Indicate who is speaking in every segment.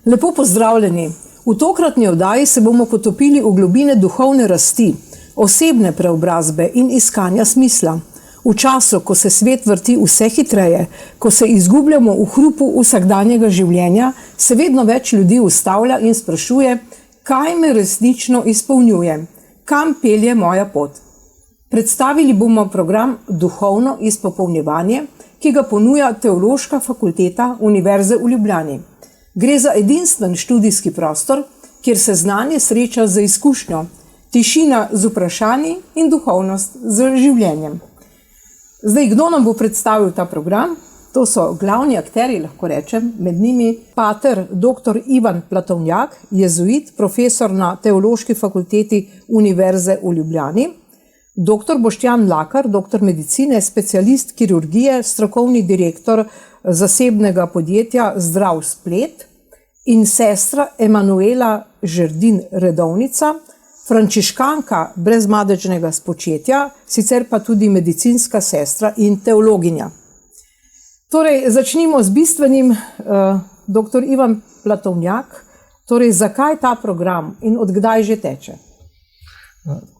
Speaker 1: Lepo pozdravljeni. V tokratni oddaji se bomo potopili v globine duhovne rasti, osebne preobrazbe in iskanja smisla. V času, ko se svet vrti vse hitreje, ko se izgubljamo v hrupu vsakdanjega življenja, se vedno več ljudi ustavlja in sprašuje, kaj me resnično izpolnjuje, kam pelje moja pot. Predstavili bomo program Duhovno izpopolnjevanje, ki ga ponuja Teološka fakulteta Univerze v Ljubljani. Gre za edinstven študijski prostor, kjer se znanje sreča z izkušnjo, tišina z vprašanji in duhovnost z življenjem. Zdaj, kdo nam bo predstavil ta program? To so glavni akterji, lahko rečem, med njimi pater dr. Ivan Platovnjak, jezuit, profesor na Teološki fakulteti Univerze v Ljubljani, dr. Boštjan Mlakar, doktor medicine, specialist kirurgije, strokovni direktor zasebnega podjetja Zdrav splet in sestra Emanuela Žerdin Redovnica, frančiškanka brezmadežnega spočetja, sicer pa tudi medicinska sestra in teologinja. Torej, začnimo z bistvenim, dr. Ivan Platovnjak, torej, zakaj ta program in od kdaj že teče?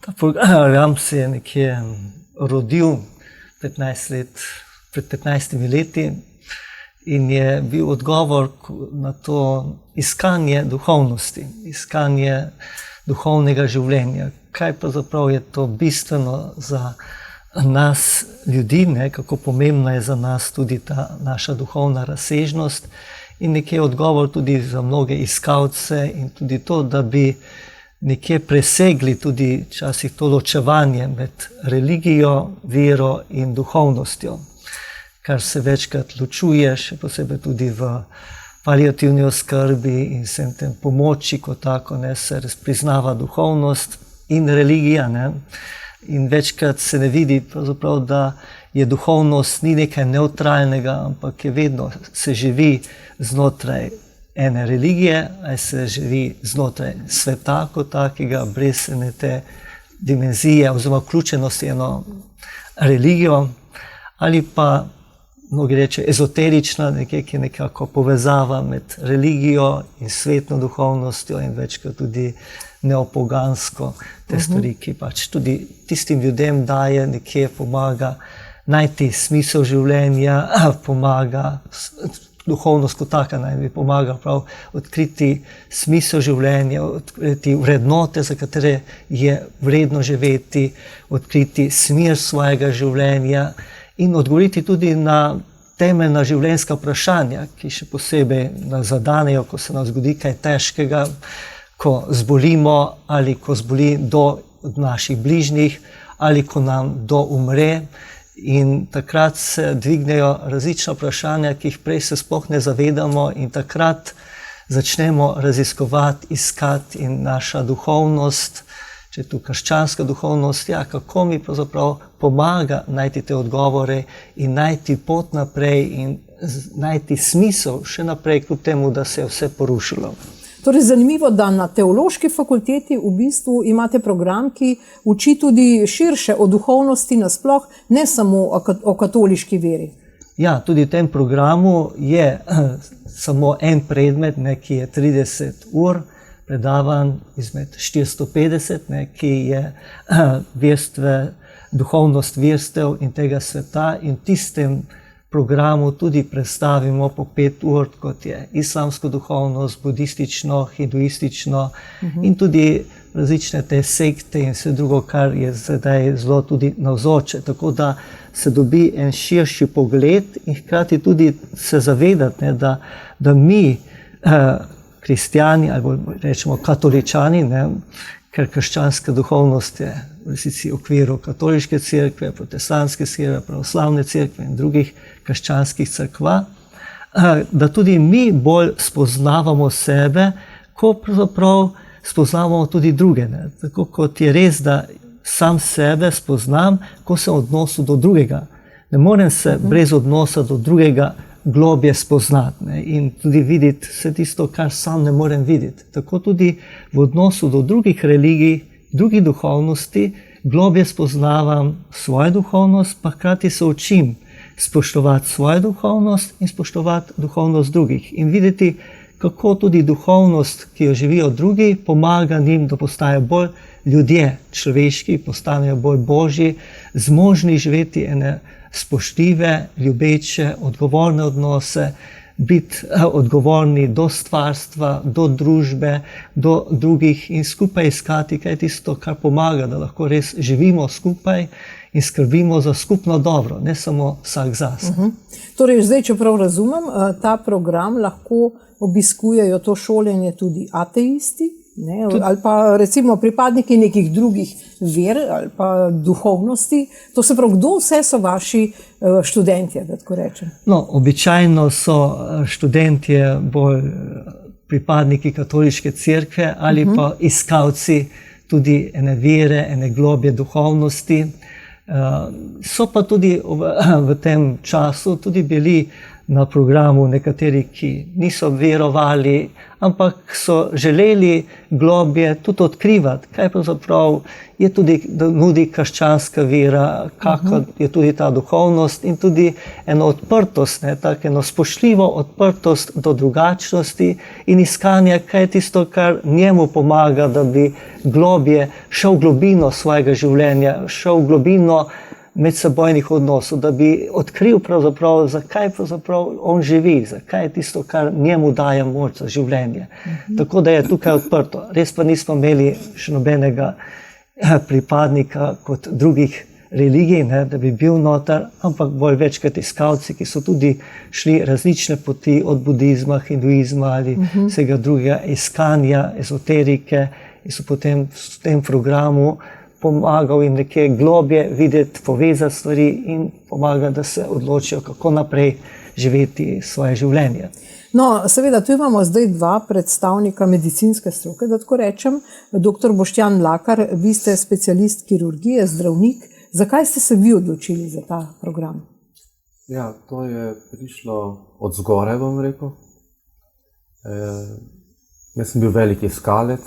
Speaker 2: Ta program se je nekje rodil pred 15 leti in je bil odgovor na to iskanje duhovnosti, iskanje duhovnega življenja. Kaj pravzaprav je to bistveno za nas ljudi, kako pomembna je za nas tudi ta naša duhovna razsežnost in nekje odgovor tudi za mnoge iskalce in tudi to, da bi nekje presegli tudi včasih to ločevanje med religijo, vero in duhovnostjo, kar se večkrat ločuje, še posebej tudi v paliativni oskrbi in vsem tem pomoči, kot tako se priznava duhovnost in religija. In večkrat se ne vidi, da je duhovnost ni nekaj nevtralnega, ampak je vedno se živi znotraj ene religije, ali se živi znotraj sveta kot takega, brez ene te dimenzije oziroma vključenosti eno religijo, ali pa mnogi reče ezoterična, nekaj, ki je nekako povezava med religijo in svetno duhovnostjo in večkrat tudi neopogansko, te stvari, ki pač tudi tistim ljudem daje, nekje pomaga najti smisel življenja, pomaga duhovnost kot taka naj bi pomaga prav odkriti smisel življenja, odkriti vrednote, za katere je vredno živeti, odkriti smer svojega življenja in odgovoriti tudi na temeljna življenjska vprašanja, ki še posebej nas zadanejo, ko se nam zgodi kaj težkega, ko zbolimo ali ko zboli do naših bližnjih ali ko nam do umre. In takrat se dvignejo različna vprašanja, ki jih prej se sploh ne zavedamo in takrat začnemo raziskovati, iskati in naša duhovnost, če je tu krščanska duhovnost, kako mi pravzaprav pomaga najti te odgovore in najti pot naprej in najti smisel še naprej, kljub temu, da se je vse porušilo.
Speaker 1: Torej, zanimivo, da na Teološki fakulteti v bistvu imate program, ki uči tudi širše o duhovnosti nasploh, ne samo o katoliški veri.
Speaker 2: Ja, tudi v tem programu je samo en predmet, ki je 30 ur, predavan izmed 450, ki je duhovnost verstev in tega sveta in tistem programu tudi predstavimo po 5 ur, kot je islamsko duhovnost, budistično, hinduistično in tudi različne te sekte in vse drugo, kar je zdaj zelo tudi navzoče. Tako da se dobi en širši pogled in hkrati tudi se zavedati, da mi, kristjani ali rečemo katoličani, ker krščanska duhovnost je v resnici v okviru katoliške cerkve, protestantske cerkve, pravoslavne cerkve in drugih krščanskih cerkva, da tudi mi bolj spoznavamo sebe, ko pravzaprav spoznavamo tudi druge. Tako kot je res, da sam sebe spoznam, ko sem v odnosu do drugega. Ne morem se brez odnosa do drugega globje spoznati in tudi videti vse tisto, kar sam ne morem videti. Tako tudi v odnosu do drugih religij, drugih duhovnosti, globje spoznavam svojo duhovnost, pa hkrati se učim spoštovati svojo duhovnost in spoštovati duhovnost drugih in videti, kako tudi duhovnost, ki jo živijo drugi, pomaga njim, da postajajo bolj ljudje, človeški, postanejo bolj božji, zmožni živeti ene spoštljive, ljubeče, odgovorne odnose, biti odgovorni do stvarstva, do družbe, do drugih in skupaj iskati, kaj je tisto, kar pomaga, da lahko res živimo skupaj in skrbimo za skupno dobro, ne samo vsak zase.
Speaker 1: Torej, zdaj, če prav razumem, ta program lahko obiskujejo to šolanje tudi ateisti, ne? Ali pa recimo pripadniki nekih drugih ver ali pa duhovnosti. To se pravi, kdo vse so vaši študentje, da tako rečem?
Speaker 2: No, običajno so študentje bolj pripadniki katoliške cerkve ali pa iskalci tudi ene vere, ene globje duhovnosti. So pa tudi v tem času tudi bili na programu nekateri, ki niso verovali, ampak so želeli globje tudi odkrivati, kaj pravzaprav je tudi, da nudi krščanska vera, kakšna je tudi ta duhovnost in tudi eno odprtost, tako eno spoštljivo odprtost do drugačnosti in iskanje, kaj je tisto, kar njemu pomaga, da bi globje šel v globino svojega življenja, šel v globino medsebojnih odnosov, da bi odkril pravzaprav, zakaj pravzaprav on živi, zakaj je tisto, kar njemu daje moč za življenje. Tako da je tukaj odprto. Res pa nismo imeli še nobenega pripadnika kot drugih religij, da bi bil noter, ampak bolj večkrat iskalci, ki so tudi šli različne poti od budizma, hinduizma ali vsega drugega iskanja, ezoterike in so potem v tem programu pomagal jim nekje globje videti, povezati stvari in pomaga, da se odločijo, kako naprej živeti svoje življenje.
Speaker 1: No, seveda, tu imamo zdaj dva predstavnika medicinske stroke, da tako rečem. Dr. Boštjan Mlakar, vi ste specialist kirurgije, zdravnik. Zakaj ste se vi odločili za ta program?
Speaker 3: Ja, to je prišlo od zgoraj, bom rekel. Jaz sem bil velik iskalec,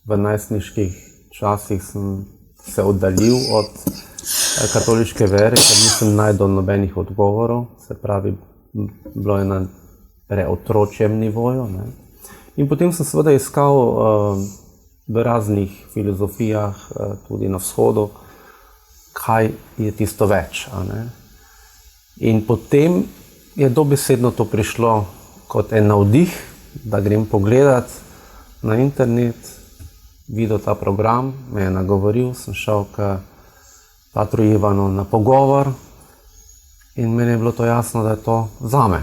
Speaker 3: v najstniških časih sem se oddaljil od katoliške vere, ker nisem najdel nobenih odgovorov, se pravi, bilo je na preotročjem nivoju. In potem sem seveda iskal v raznih filozofijah, tudi na vzhodu, kaj je tisto več. In potem je dobesedno to prišlo kot en navdih, da grem pogledat na internet, videl ta program, me je nagovoril, sem šel k Patru Ivanu na pogovor in meni je bilo to jasno, da je to zame.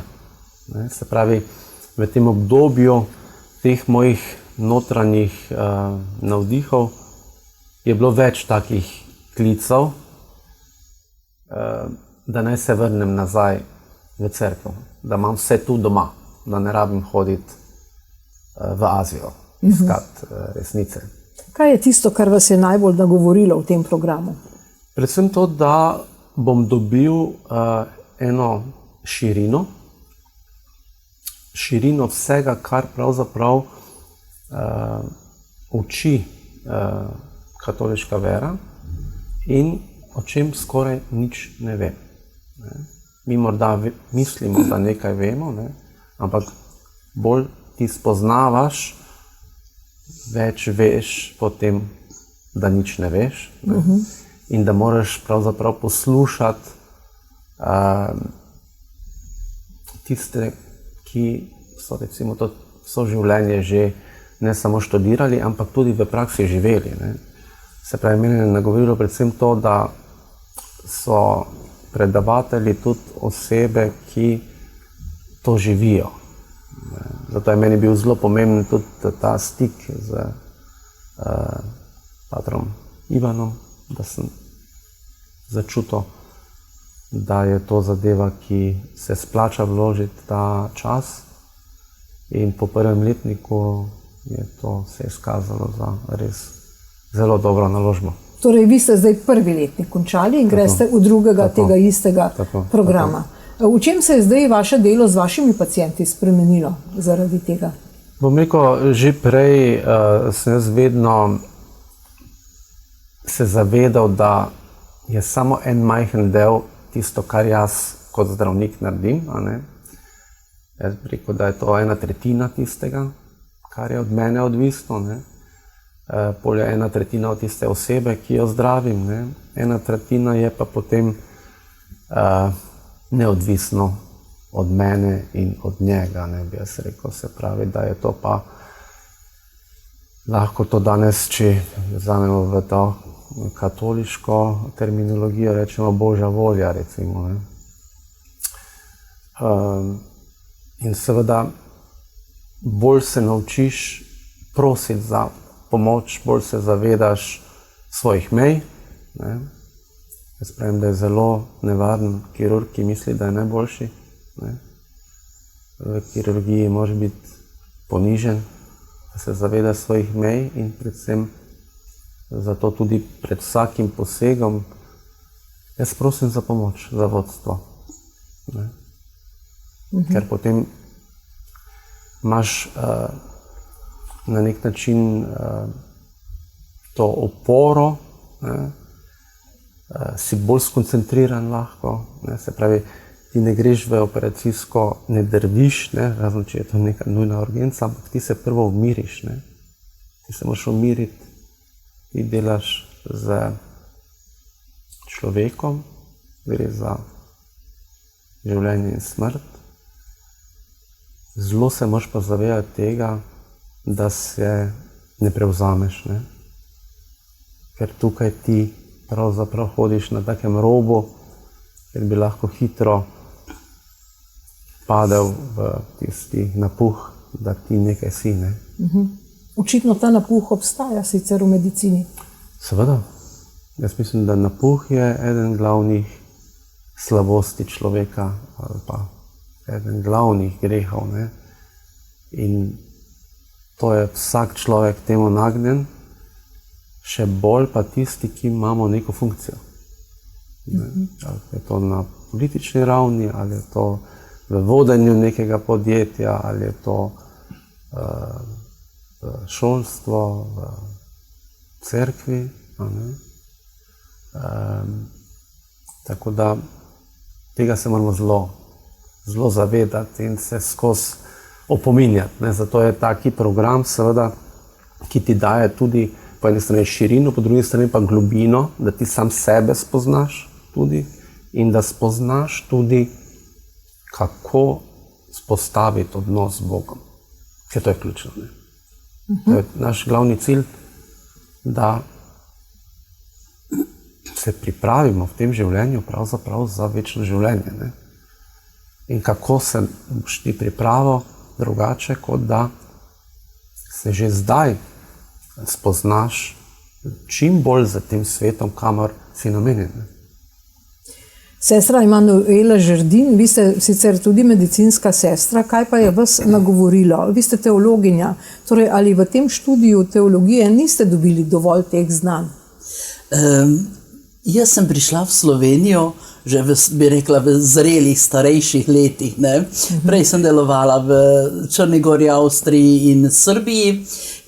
Speaker 3: Se pravi, v tem obdobju teh mojih notranjih navdihov je bilo več takih klicev, da naj se vrnem nazaj v cerkev, da imam vse tu doma, da ne rabim hoditi v Azijo, iskati resnice.
Speaker 1: Kaj je tisto, kar vas je najbolj nagovorilo v tem programu?
Speaker 3: Predvsem to, da bom dobil eno širino vsega, kar pravzaprav uči katoliška vera in o čem skoraj nič ne vem. Mi morda mislimo, da nekaj vemo, ampak bolj ti spoznavaš, več veš potem, da nič ne veš, in da moraš pravzaprav poslušati tiste, ki so recimo to vso življenje že ne samo študirali, ampak tudi v praksi živeli. Se pravi, meni je nagovorilo predvsem to, da so predavatelji tudi osebe, ki to živijo. Zato je meni bil zelo pomemben tudi ta stik z Patrom Ivanom, da sem začutil, da je to zadeva, ki se splača vložiti ta čas. In po prvem letniku je to se izkazalo za res zelo dobro naložbo.
Speaker 1: Torej, vi ste zdaj prvi letnik končali in greste v drugega tega istega programa. V čem se je zdaj vaše delo z vašimi pacienti spremenilo zaradi tega?
Speaker 3: Bom rekel, že prej sem jaz vedno se zavedal, da je samo en majhen del tisto, kar jaz kot zdravnik naredim. Jaz bi rekel, da je to 1/3 tistega, kar je od mene odvisno, ne. Pol je 1/3 od tiste osebe, ki jo zdravim, ne. 1/3 je pa potem neodvisno od mene in od njega, ne bi jaz rekel. Se pravi, da je to pa lahko to danes, če vzamemo v to katoliško terminologijo, rečemo Božja volja, recimo, ne. In seveda bolj se naučiš prositi za pomoč, bolj se zavedaš svojih mej, ne. Jaz pravim, da je zelo nevaren kirurg, ki misli, da je najboljši, ne. V kirurgiji moraš biti ponižen, da se zavedaš svojih mej in predvsem zato tudi pred vsakim posegom jaz prosim za pomoč, za vodstvo, ne. Ker potem imaš na nek način to oporo, ne, si bolj skoncentriran lahko, ne, se pravi, ti ne greš v operacijsko, ne drviš, ne, razen če je to neka nujna urgenca, ampak ti se prvo umiriš, ne. Ti se moraš umiriti, ti delaš z človekom, gre za življenje in smrt. Zelo se moraš pa zavedati tega, da se ne prevzameš, ne. Ker tukaj ti pravzaprav hodiš na takem robu, ker bi lahko hitro padel v tisti napuh, da ti nekaj si, ne.
Speaker 1: Očitno ta napuh obstaja sicer v medicini.
Speaker 3: Seveda. Jaz mislim, da napuh je eden glavnih slabosti človeka ali pa eden glavnih grehov, ne. In to je vsak človek temu nagnjen, še bolj pa tisti, ki imamo neko funkcijo. Ali je to na politični ravni, ali je to v vodenju nekega podjetja, ali je to v šolstvo, v cerkvi. Tako da tega se moramo zelo zavedati in se skozi opominjati, ne. Zato je taki program, seveda, ki ti daje tudi po eni strani širino, po drugi strani pa globino, da ti sam sebe spoznaš tudi in da spoznaš tudi, kako spostaviti odnos z Bogom. Ker to je ključno, ne. To je naš glavni cilj, da se pripravimo v tem življenju pravzaprav za večno življenje, ne. In kako se boš ti pripravil drugače, kot da se že zdaj spoznaš čim bolj za tem svetom, kamor si namenjen.
Speaker 1: Sestra Emanuela Žerdin, vi ste sicer tudi medicinska sestra, kaj pa je vas nagovorilo? Vi ste teologinja, torej ali v tem študiju teologije niste dobili dovolj teh znanj?
Speaker 4: Jaz sem prišla v Slovenijo že bi rekla v zrelih, starejših letih, ne. Prej sem delovala v Črni gori, Avstriji in Srbiji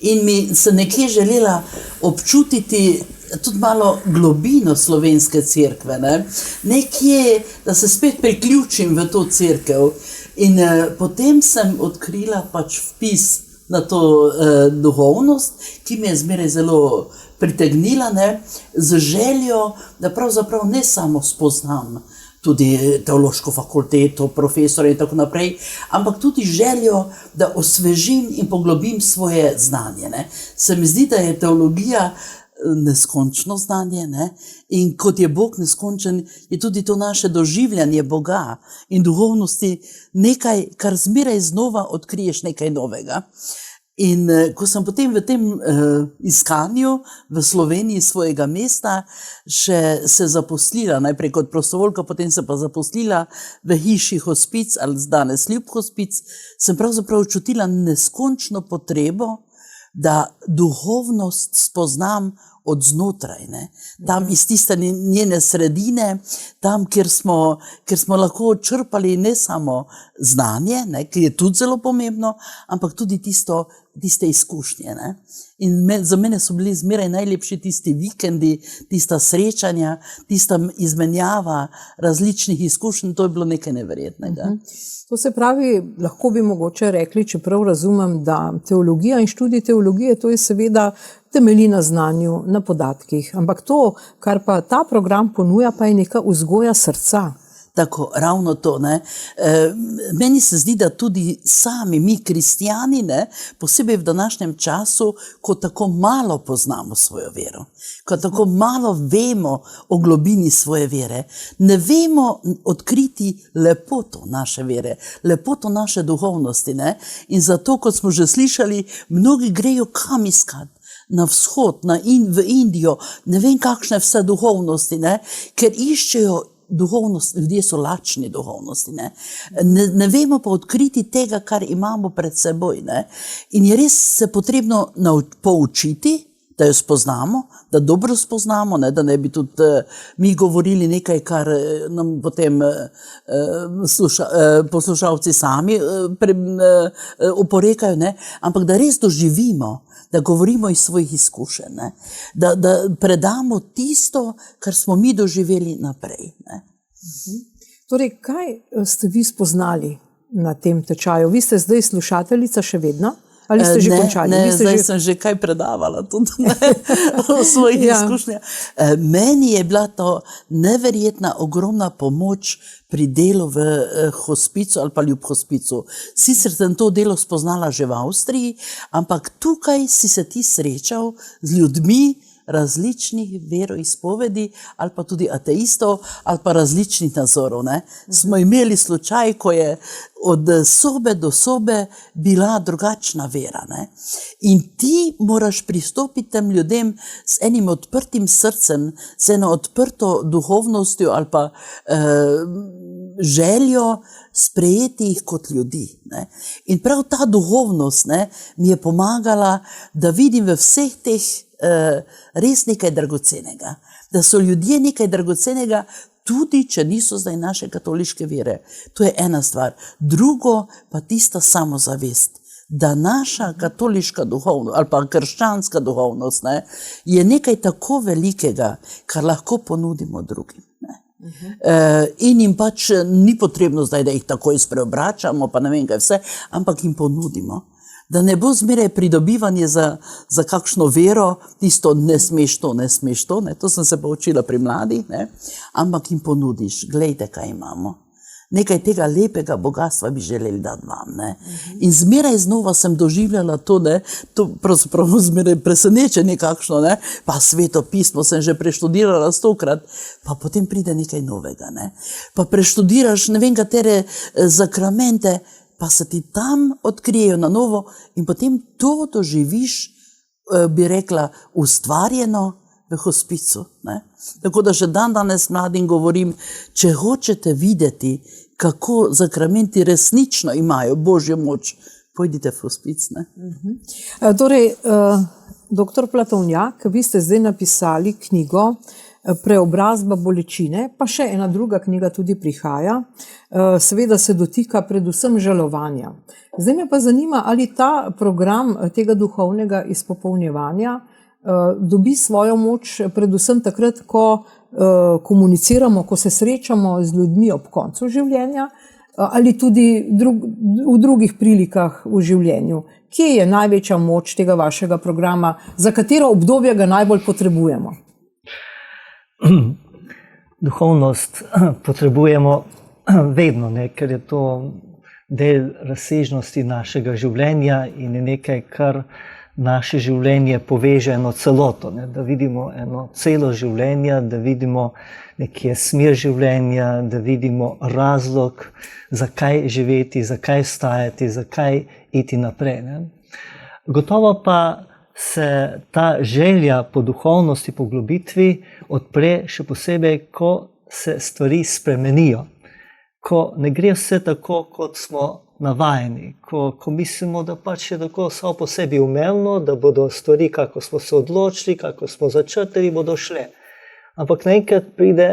Speaker 4: in mi se nekje želela občutiti tudi malo globino slovenske cerkve, ne. Nekje, da se spet priključim v to cerkev in potem sem odkrila pač vpis na to duhovnost, ki me je zmeraj zelo pritegnila, ne, z željo, da pravzaprav ne samo spoznam tudi teološko fakulteto, profesore in tako naprej, ampak tudi željo, da osvežim in poglobim svoje znanje, ne. Se mi zdi, da je teologija neskončno znanje, ne, in kot je Bog neskončen, je tudi to naše doživljanje Boga in duhovnosti nekaj, kar zmeraj znova odkriješ nekaj novega. In ko sem potem v tem iskanju v Sloveniji svojega mesta še se zaposlila, najprej kot prostovoljka, potem se pa zaposlila v hiši Hospic ali danes Ljub Hospic, sem pravzaprav čutila neskončno potrebo, da duhovnost spoznam od znotraj, ne. Tam iz tiste njene sredine, tam, kjer smo lahko črpali ne samo znanje, ne, ki je tudi zelo pomembno, ampak tudi tisto, tiste izkušnje. Ne? In za mene so bili zmeraj najlepši tisti vikendi, tista srečanja, tista izmenjava različnih izkušenj, to je bilo nekaj neverjetnega.
Speaker 1: To se pravi, lahko bi mogoče rekli, čeprav razumem, da teologija in študij teologije, to je seveda temelji na znanju, na podatkih, ampak to, kar pa ta program ponuja, pa je neka vzgoja srca.
Speaker 4: Tako, ravno to. Ne? Meni se zdi, da tudi sami mi kristijani, ne, posebej v današnjem času, ko tako malo poznamo svojo vero, ko tako malo vemo o globini svoje vere, ne vemo odkriti lepoto naše vere, lepoto naše duhovnosti. Ne? In zato, kot smo že slišali, mnogi grejo kam iskati. Na vzhod, v Indijo, ne vem kakšne vse duhovnosti, ne? Ker iščejo duhovnost, ljudje so lačni duhovnosti. Ne vemo pa odkriti tega, kar imamo pred seboj. Ne? In je res se potrebno poučiti, da jo spoznamo, da dobro spoznamo, ne? Da ne bi tudi mi govorili nekaj, kar nam potem poslušalci sami oporekajo, ne? Ampak da res doživimo, da govorimo iz svojih izkušenj, da predamo tisto, kar smo mi doživeli naprej. Ne?
Speaker 1: Torej, kaj ste vi spoznali na tem tečaju? Vi ste zdaj slušateljica še vedno? Ali ste že končali?
Speaker 4: Ne, zdaj sem že kaj predavala tudi o svojih izkušnjah. Meni je bila to neverjetna, ogromna pomoč pri delu v hospicu ali pa ljub hospicu. Sicer sem to delo spoznala že v Avstriji, ampak tukaj si se ti srečal z ljudmi različnih veroizpovedi ali pa tudi ateistov ali pa različnih nazorov. Ne? Smo imeli slučaj, ko je od sobe do sobe bila drugačna vera. Ne? In ti moraš pristopiti tem ljudem s enim odprtim srcem, s eno odprto duhovnostjo ali pa željo sprejeti jih kot ljudi. Ne? In prav ta duhovnost, ne, mi je pomagala, da vidim v vseh teh res nekaj dragocenega. Da so ljudje nekaj dragocenega, tudi če niso zdaj naše katoliške vere. To je ena stvar. Drugo pa tista samozavest, da naša katoliška duhovnost ali pa krščanska duhovnost, ne, je nekaj tako velikega, kar lahko ponudimo drugim. Ne. In jim pač ni potrebno zdaj, da jih takoj spreobračamo, pa ne vem kaj vse, ampak jim ponudimo. Da ne bo zmeraj pridobivanje za kakšno vero, tisto ne smeš to, ne smeš to, ne? To sem se poučila pri mladih, ne? Ampak jim ponudiš, glejte, kaj imamo. Nekaj tega lepega bogatstva bi želeli dati vam. Ne? In zmeraj znova sem doživljala to, ne? To pravzaprav zmeraj presenečenje kakšno, ne? Pa Sveto pismo sem že preštudirala 100-krat, pa potem pride nekaj novega. Ne? Pa preštudiraš ne vem katere zakramente, pa se ti tam odkrijejo na novo in potem to doživiš, bi rekla, ustvarjeno v hospicu. Ne? Tako da še danes mladim govorim, če hočete videti, kako zakramenti resnično imajo Božjo moč, pojdite v hospic. Ne?
Speaker 1: Torej, dr. Platovnjak, vi ste zdaj napisali knjigo Preobrazba bolečine, pa še ena druga knjiga tudi prihaja. Seveda se dotika predvsem žalovanja. Zdaj me pa zanima, ali ta program tega duhovnega izpopolnjevanja dobi svojo moč predvsem takrat, ko komuniciramo, ko se srečamo z ljudmi ob koncu življenja, ali tudi v drugih prilikah v življenju. Kje je največja moč tega vašega programa, za katero obdobje ga najbolj potrebujemo?
Speaker 2: Duhovnost potrebujemo vedno, ne, ker je to del razsežnosti našega življenja in je nekaj, kar naše življenje poveže eno celoto, ne, da vidimo eno celo življenje, da vidimo nekje smer življenja, da vidimo razlog, zakaj živeti, zakaj vstajati, zakaj iti naprej. Ne. Gotovo pa se ta želja po duhovnosti, po globitvi odpre še posebej, ko se stvari spremenijo. Ko ne gre vse tako, kot smo navajeni. Ko mislimo, da pač je tako samo po sebi umevno, da bodo stvari, kako smo se odločili, kako smo začrtali, bodo šle. Ampak naenkrat pride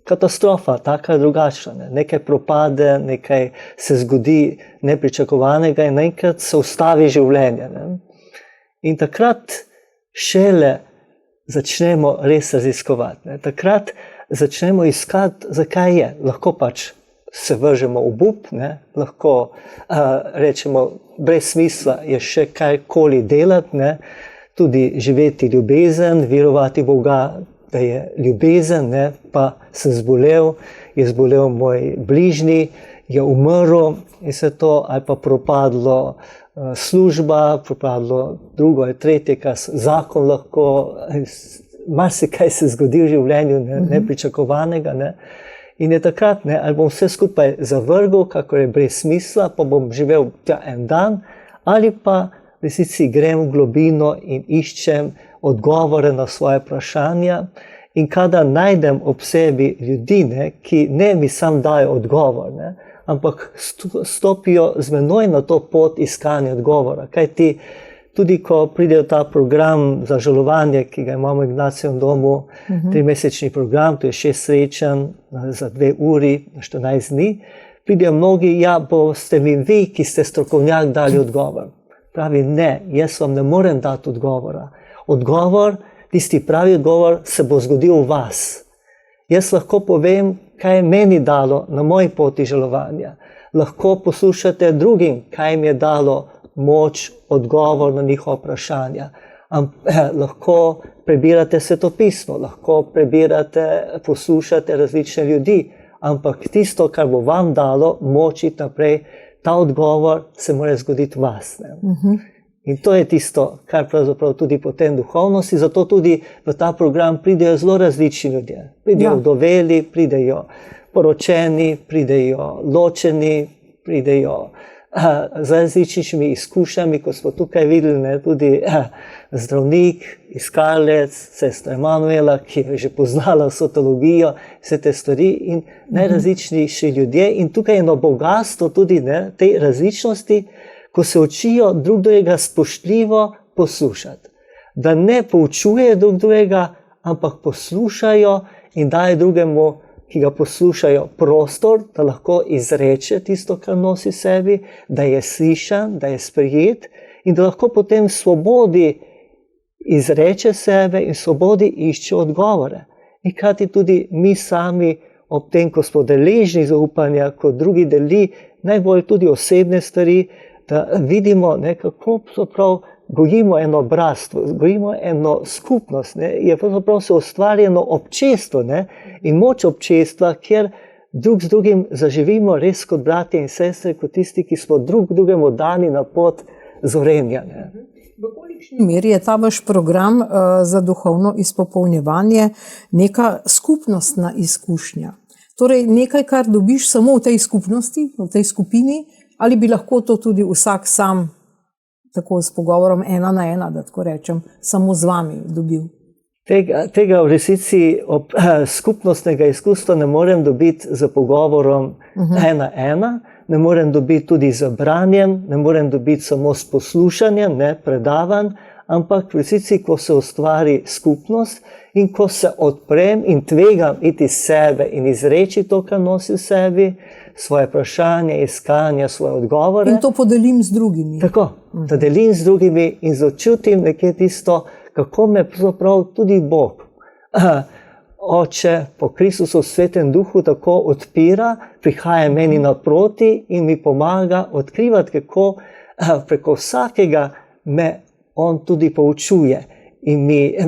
Speaker 2: katastrofa, taka drugačna, ne? Nekaj propade, nekaj se zgodi nepričakovanega in naenkrat se ustavi življenje. Ne? In takrat šele začnemo res raziskovati. Ne? Takrat začnemo iskati, zakaj je. Lahko pač se vržemo v obup, ne? Lahko rečemo, brez smisla je še karkoli delati, ne? Tudi živeti ljubezen, verovati Boga, da je ljubezen, ne? Pa sem zbolel, je zbolel moj bližnji, je umrl in se to, ali pa propadlo služba, propadlo drugo ali tretje, kar zakon lahko, marsikaj se zgodi v življenju, ne? Nepričakovanega. Ne? In je takrat, ne? Ali bom vse skupaj zavrgel, kako je brez smisla, pa bom živel en dan, ali pa resnici grem v globino in iščem odgovore na svoje vprašanja. In kadar najdem ob sebi ljudi, ne, ki ne mi sam dajo odgovor, ne, ampak stopijo z menoj na to pot iskanja odgovora. Kajti tudi ko pride ta program za žalovanje, ki ga imamo v Ignacijevem domu, 3-mesečni program, to je 6 srečanj za 2 uri, 14 dni, pridejo mnogi, ja, boste mi vi, ki ste strokovnjak, dali odgovor. Pravi, ne, jaz vam ne morem dati odgovora. Odgovor, tisti pravi odgovor, se bo zgodil v vas. Jaz lahko povem, kaj je meni dalo na moji poti žalovanja. Lahko poslušate drugim, kaj jim je dalo moč, odgovor na njihova vprašanja. Lahko prebirate svetopismo, lahko prebirate, poslušate različne ljudi, ampak tisto, kar bo vam dalo moč iti naprej, ta odgovor se mora zgoditi v vas. Ne? In to je tisto, kar pravzaprav tudi potem duhovnosti, zato tudi v ta program pridejo zelo različni ljudje. Pridejo vdoveli, pridejo poročeni, pridejo ločeni, pridejo z različnimi izkušnjami, kot smo tukaj videli, ne, tudi zdravnik, iskalec, sestra Emanuela, ki je že poznala vso teologijo, vse te stvari in najrazličnejši ljudje. In tukaj je eno bogatstvo tudi, ne, tej različnosti, ko se učijo drug drugega spoštljivo poslušati. Da ne poučujejo drug drugega, ampak poslušajo in dajo drugemu, ki ga poslušajo, prostor, da lahko izreče tisto, kar nosi v sebi, da je slišan, da je sprejet in da lahko potem v svobodi izreče sebe in v svobodi išče odgovore. In hkrati tudi mi sami ob tem, ko smo deležni zaupanja, ko drugi deli najbolj tudi osebne stvari, da vidimo, ne, kako pravzaprav gojimo eno bratstvo, gojimo eno skupnost, ne, je pravzaprav se ustvarjeno občestvo, ne, in moč občestva, kjer drug z drugim zaživimo res kot bratje in sestre, kot tisti, ki smo drug drugemu dani na pot zorenja. Ne.
Speaker 1: V kolikšni meri je ta vaš program za duhovno izpopolnjevanje neka skupnostna izkušnja? Torej nekaj, kar dobiš samo v tej skupnosti, v tej skupini, ali bi lahko to tudi vsak sam, tako s pogovorom 1 na 1, da tako rečem, samo z vami dobil?
Speaker 2: Tega v resnici ob skupnostnega izkustva ne morem dobiti z pogovorom 1 na 1, ne morem dobiti tudi z branjem, ne morem dobiti samo s poslušanjem, ne, predavanj, ampak v resnici, ko se ustvari skupnost in ko se odprem in tvegam iti sebe in izreči to, kar nosi v sebi, svoje vprašanje, iskanja, svoje odgovore.
Speaker 1: In to podelim z drugimi.
Speaker 2: Tako, da delim z drugimi in začutim nekje tisto, kako me pravzaprav tudi Bog, Oče, po Kristusu v Svetem Duhu tako odpira, prihaja meni naproti in mi pomaga odkrivati, kako preko vsakega me on tudi poučuje in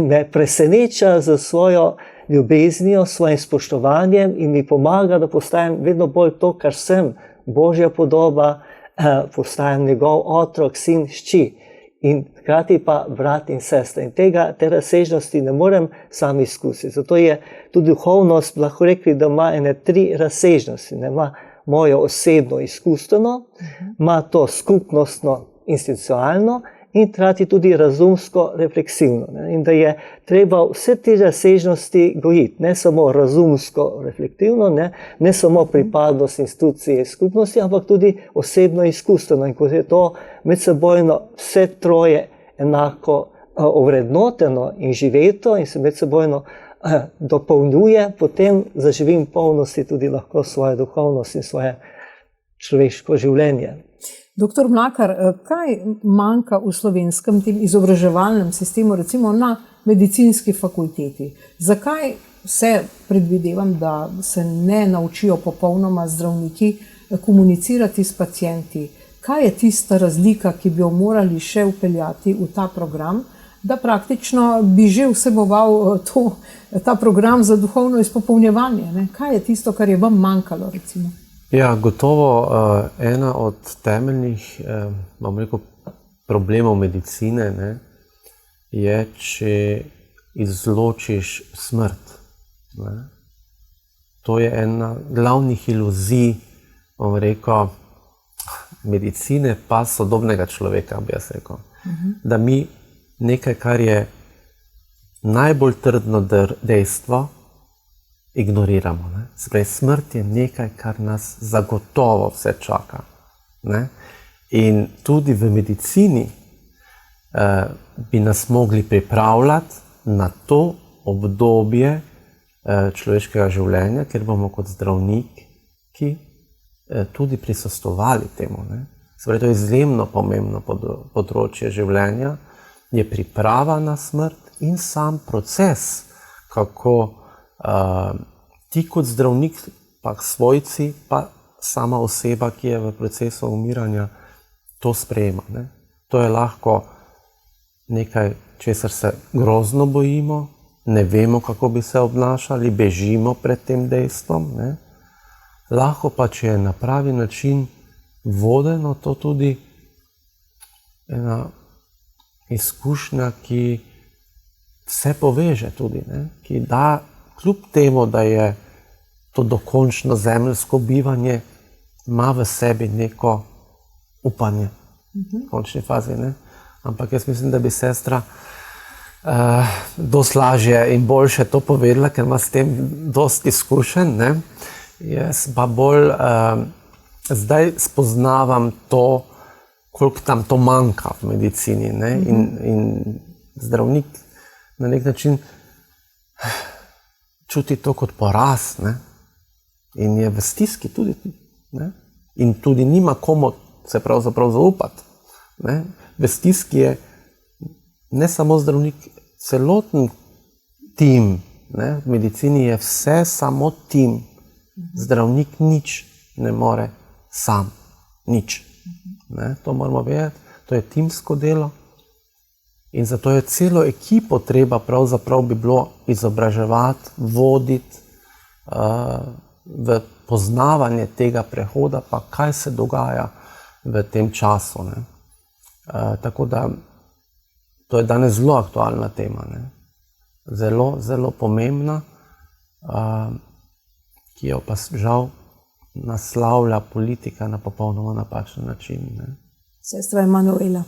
Speaker 2: me preseneča za svojo ljubeznijo, svojim spoštovanjem in mi pomaga, da postajam vedno bolj to, kar sem, Božja podoba, postajam njegov otrok, sin, hči. In hkrati pa brat in sestra. In te razsežnosti ne morem sam izkusiti. Zato je tudi duhovnost, lahko rekli, da ima 3 razsežnosti. Ne? Ima mojo osebno izkustveno, ima to skupnostno, institucionalno in hkrati tudi razumsko, refleksivno. Ne? In da je treba vse te razsežnosti gojiti, ne samo razumsko, reflektivno, ne samo pripadnost institucije skupnosti, ampak tudi osebno izkustveno. In ko je to medsebojno vse troje enako ovrednoteno in živeto in se medsebojno dopolnjuje, potem zaživi v polnosti tudi lahko svojo duhovnost in svoje človeško življenje.
Speaker 1: Doktor Mlakar, kaj manjka v slovenskem tem izobraževalnem sistemu, recimo na medicinski fakulteti? Zakaj se predvidevam, da se ne naučijo popolnoma zdravniki komunicirati s pacienti? Kaj je tista razlika, ki bi jo morali še vpeljati v ta program, da praktično bi že vseboval ta program za duhovno izpopolnjevanje? Ne? Kaj je tisto, kar je vam manjkalo, recimo?
Speaker 3: Ja, gotovo ena od temeljnih, bom rekel, problemov medicine, ne, je, če izločiš smrt. Ne. To je ena glavnih iluzij, bom rekel, medicine pa sodobnega človeka, bi jaz rekel. Da mi nekaj, kar je najbolj trdno dejstvo, ignoriramo. Ne? Sprej, smrt je nekaj, kar nas zagotovo vse čaka. Ne? In tudi v medicini bi nas mogli pripravljati na to obdobje človeškega življenja, ker bomo kot zdravniki tudi prisostvovali temu. Ne? Sprej, to je izjemno pomembno področje življenja, je priprava na smrt in sam proces, kako ti kot zdravnik, pa svojci, pa sama oseba, ki je v procesu umiranja, to sprejema. Ne? To je lahko nekaj, česar se grozno bojimo, ne vemo, kako bi se obnašali, bežimo pred tem dejstvom. Ne? Lahko pa, če je na pravi način vodeno, to tudi ena izkušnja, ki vse poveže tudi, ne? Ki da kljub temu, da je to dokončno zemeljsko bivanje, ima v sebi neko upanje v končni fazi. Ne? Ampak jaz mislim, da bi sestra dosti lažje in boljše to povedala, ker ima s tem dosti izkušenj. Ne? Jaz pa bolj zdaj spoznavam to, koliko tam to manjka v medicini. Ne? In zdravnik na nek način čuti to kot poraz, ne? In je v stiski tudi. Ne? In tudi nima komu se pravzaprav zaupati. Ne? V stiski je ne samo zdravnik, celoten tim. Ne? V medicini je vse samo tim. Zdravnik nič ne more sam. Nič. Ne? To moramo vedeti. To je timsko delo. In zato je celo ekipo treba pravzaprav bi bilo izobraževati, voditi v poznavanje tega prehoda, pa kaj se dogaja v tem času. Ne. Tako da to je danes zelo aktualna tema. Ne. Zelo, zelo pomembna, ki jo pa žal naslavlja politika na popolnoma napačen način. Ne.
Speaker 1: Sestra Emanuela,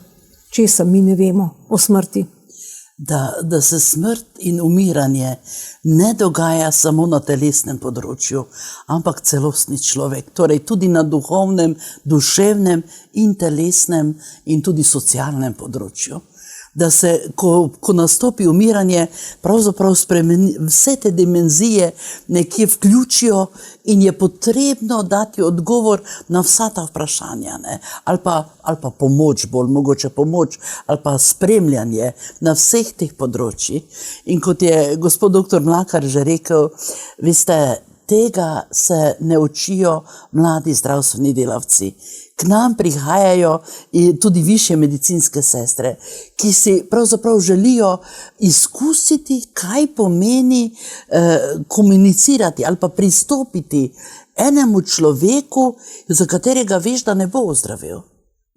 Speaker 1: česa mi ne vemo o smrti?
Speaker 4: Da se smrt in umiranje ne dogaja samo na telesnem področju, ampak celostni človek, torej tudi na duhovnem, duševnem in telesnem in tudi socialnem področju. Da se, ko nastopi umiranje, pravzaprav vse te dimenzije nekje vključijo in je potrebno dati odgovor na vsa ta vprašanja. Ne? Ali pa pomoč, bolj mogoče pomoč, ali pa spremljanje na vseh teh področjih. In kot je gospod dr. Mlakar že rekel, veste, tega se ne učijo mladi zdravstveni delavci. K nam prihajajo tudi višje medicinske sestre, ki si pravzaprav želijo izkusiti, kaj pomeni komunicirati ali pa pristopiti enemu človeku, za katerega veš, da ne bo ozdravil.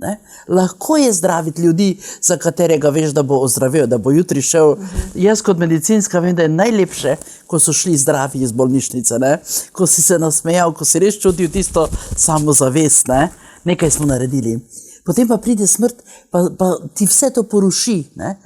Speaker 4: Ne? Lahko je zdraviti ljudi, za katerega veš, da bo ozdravel, da bo jutri šel. Jaz kot medicinska vem, da je najlepše, ko so šli zdravi iz bolnišnice, ne? Ko si se nasmejal, ko si res čutil tisto samozavest, ne? Nekaj smo naredili. Potem pa pride smrt, pa ti vse to poruši. Ne?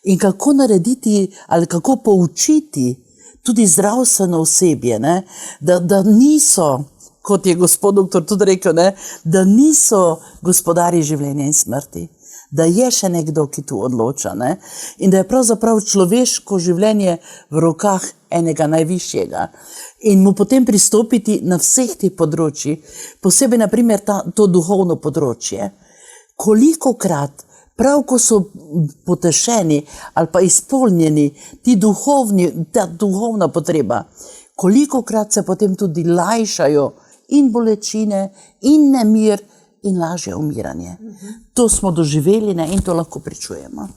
Speaker 4: In kako narediti ali kako poučiti tudi zdravstveno osebje, ne? Da niso, kot je gospod doktor tudi rekel, ne? Da niso gospodari življenja in smrti, da je še nekdo, ki tu odloča, ne? In da je pravzaprav človeško življenje v rokah enega najvišjega. In mu potem pristopiti na vseh teh področjih, posebej naprimer to duhovno področje. Kolikokrat, prav ko so potešeni ali pa izpolnjeni ta duhovna potreba, kolikokrat se potem tudi lajšajo in bolečine, in nemir, in lažje umiranje. To smo doživeli, ne, in to lahko pričujemo.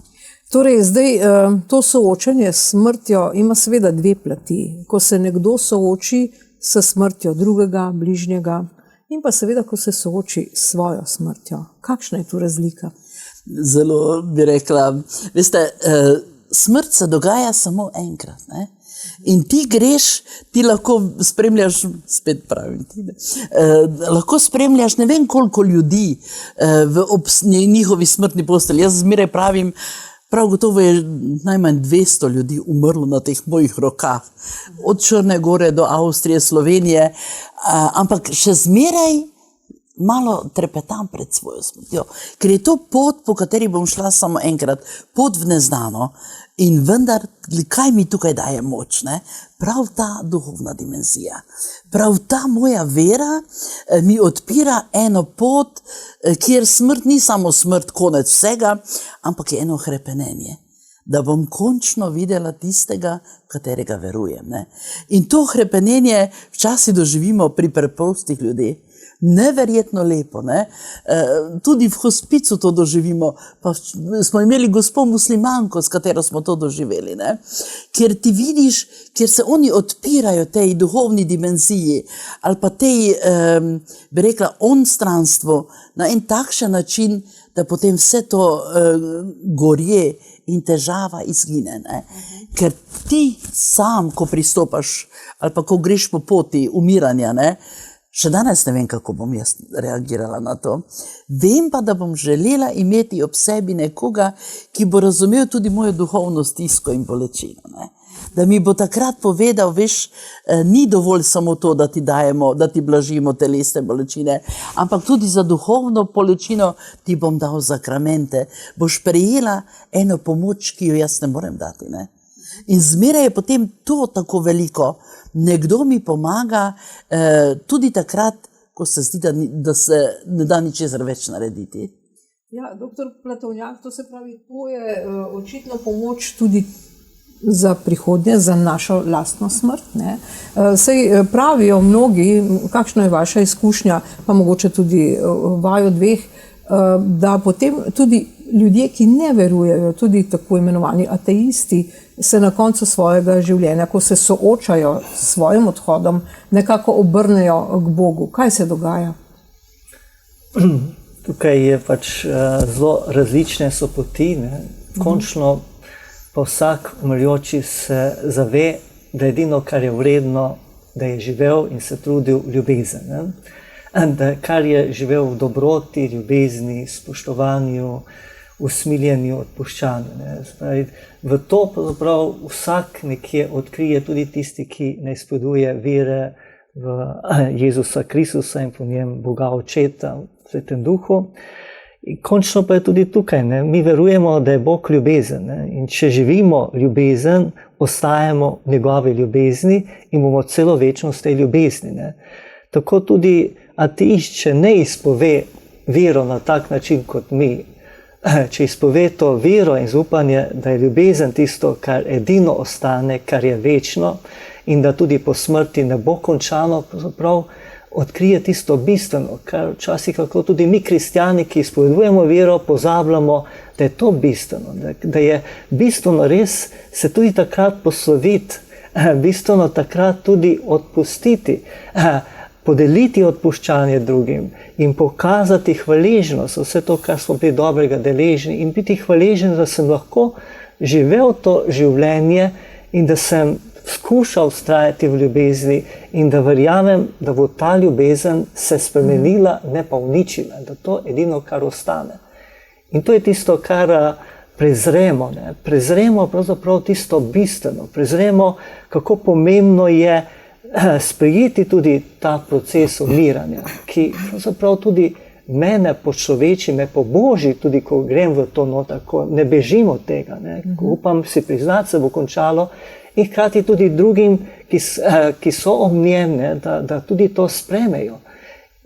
Speaker 1: Torej, zdaj to soočenje s smrtjo ima seveda dve plati. Ko se nekdo sooči s smrtjo drugega, bližnjega, in pa seveda, ko se sooči s svojo smrtjo. Kakšna je tu razlika?
Speaker 4: Zelo bi rekla, veste, smrt se dogaja samo enkrat, ne? In ti greš, ti lahko spremljaš, spet pravim ti, lahko spremljaš ne vem koliko ljudi ob njihovi smrtni postelji. Jaz zmeraj pravim, prav gotovo je najmanj 200 ljudi umrlo na teh mojih rokah. Od Črne Gore do Avstrije, Slovenije, ampak še zmeraj malo trepetam pred svojo smrtjo, ker je to pot, po kateri bom šla samo enkrat, pot v neznano. In vendar, kaj mi tukaj daje moč, ne? Prav ta duhovna dimenzija. Prav ta moja vera mi odpira eno pot, kjer smrt ni samo smrt, konec vsega, ampak je eno hrepenenje. Da bom končno videla tistega, v katerega verujem, ne? In to hrepenenje včasih doživimo pri preprostih ljudeh. Neverjetno lepo, ne? Tudi v hospicu to doživimo, pa smo imeli gospo muslimanko, s katero smo to doživeli, ne? Ker ti vidiš, ker se oni odpirajo tej duhovni dimenziji ali pa tej, bi rekla, onstranstvu na en takšen način, da potem vse to gorje in težava izgine, ne? Ker ti sam, ko pristopaš ali pa ko greš po poti umiranja, ne? Še danes ne vem, kako bom jaz reagirala na to. Vem pa, da bom želela imeti ob sebi nekoga, ki bo razumel tudi mojo duhovno stisko in bolečino, ne? Da mi bo takrat povedal, veš, ni dovolj samo to, da ti dajemo, da ti blažimo telesne bolečine, ampak tudi za duhovno bolečino ti bom dal sakramente. Boš prejela eno pomoč, ki jo jaz ne morem dati, ne? In zmeraj je potem to tako veliko. Nekdo mi pomaga tudi takrat, ko se zdi, da se ne da ničesar več narediti.
Speaker 1: Ja, doktor Platovnjak, to se pravi, to je očitno pomoč tudi za prihodnje, za našo lastno smrt, ne? Saj pravijo mnogi, kakšna je vaša izkušnja, pa mogoče tudi vaju dveh, da potem tudi ljudje, ki ne verujejo, tudi tako imenovani ateisti, se na koncu svojega življenja, ko se soočajo s svojim odhodom, nekako obrnejo k Bogu. Kaj se dogaja?
Speaker 2: Tukaj je pač zelo različne so poti, ne? Končno pa vsak umrjoči se zave, da edino, kar je vredno, da je živel in se trudil ljubezen, ne? Da kar je živel v dobroti, ljubezni, spoštovanju, usmiljenju, odpuščanju, ne? Spravi, v to pravzaprav vsak nekje odkrije, tudi tisti, ki ne izpoveduje vere v Jezusa Kristusa in po njem Boga Očeta v Svetem Duhu. In končno pa je tudi tukaj, ne? Mi verujemo, da je Bog ljubezen, ne? In če živimo ljubezen, ostajamo v njegovi ljubezni in bomo celo večnost tej ljubezni, ne? Tako tudi ateist, če ne izpove vero na tak način kot mi, če izpove to vero in zaupanje, da je ljubezen tisto, kar edino ostane, kar je večno in da tudi po smrti ne bo končano, pravzaprav odkrije tisto bistveno, kar včasih lahko tudi mi kristjani, ki izpovedujemo vero, pozabljamo, da je to bistveno, da je bistveno res se tudi takrat posloviti, bistveno takrat tudi odpustiti, podeliti odpuščanje drugim in pokazati hvaležnost za vse to, kar smo bili dobrega deležni in biti hvaležen, da sem lahko živel to življenje in da sem skušal vztrajati v ljubezni in da verjamem, da bo ta ljubezen se spremenila, ne pa uničila, da to edino, kar ostane. In to je tisto, kar prezremo, ne? Prezremo pravzaprav tisto bistveno, prezremo, kako pomembno je sprejeti tudi ta proces umiranja, ki pravzaprav tudi mene počloveči, me poboži, tudi ko grem v to noto, ko ne bežim od tega, ne, ko upam si priznati, se bo končalo, in hkrati tudi drugim, ki so ob njem, ne, da tudi to spremejo.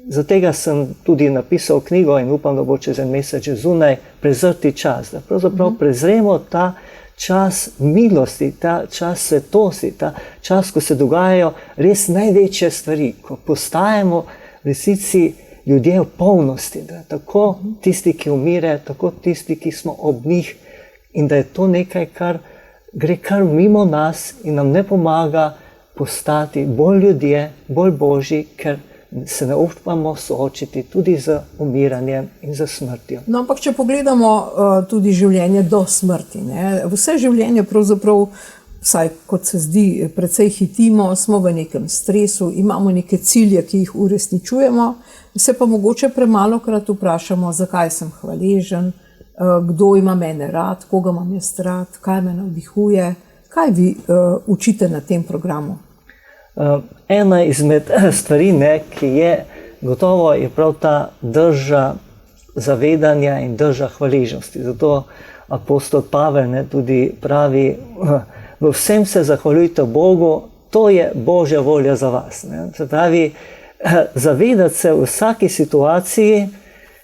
Speaker 2: Zato sem tudi napisal knjigo in upam, da bo čez en mesec že zunaj, Prezrti čas, da pravzaprav prezremo ta čas milosti, ta čas svetosti, ta čas, ko se dogajajo res največje stvari, ko postajamo v resnici ljudje v polnosti, da tako tisti, ki umire, tako tisti, ki smo ob njih, in da je to nekaj, kar gre kar mimo nas in nam ne pomaga postati bolj ljudje, bolj božji, ker se ne upamo soočiti tudi z umiranjem in z smrtjo.
Speaker 1: No, ampak če pogledamo tudi življenje do smrti, ne? Vse življenje pravzaprav, vsaj kot se zdi, precej hitimo, smo v nekem stresu, imamo neke cilje, ki jih uresničujemo, se pa mogoče premalokrat vprašamo, zakaj sem hvaležen, kdo ima mene rad, koga imam jaz rad, kaj me navdihuje. Kaj vi učite na tem programu?
Speaker 2: Ena izmed stvari, ne, ki je gotovo, je prav ta drža zavedanja in drža hvaležnosti. Zato apostol Pavel, ne, tudi pravi, v vsem se zahvaljujte Bogu, to je Božja volja za vas. Ne. Se pravi, zavedati se v vsaki situaciji,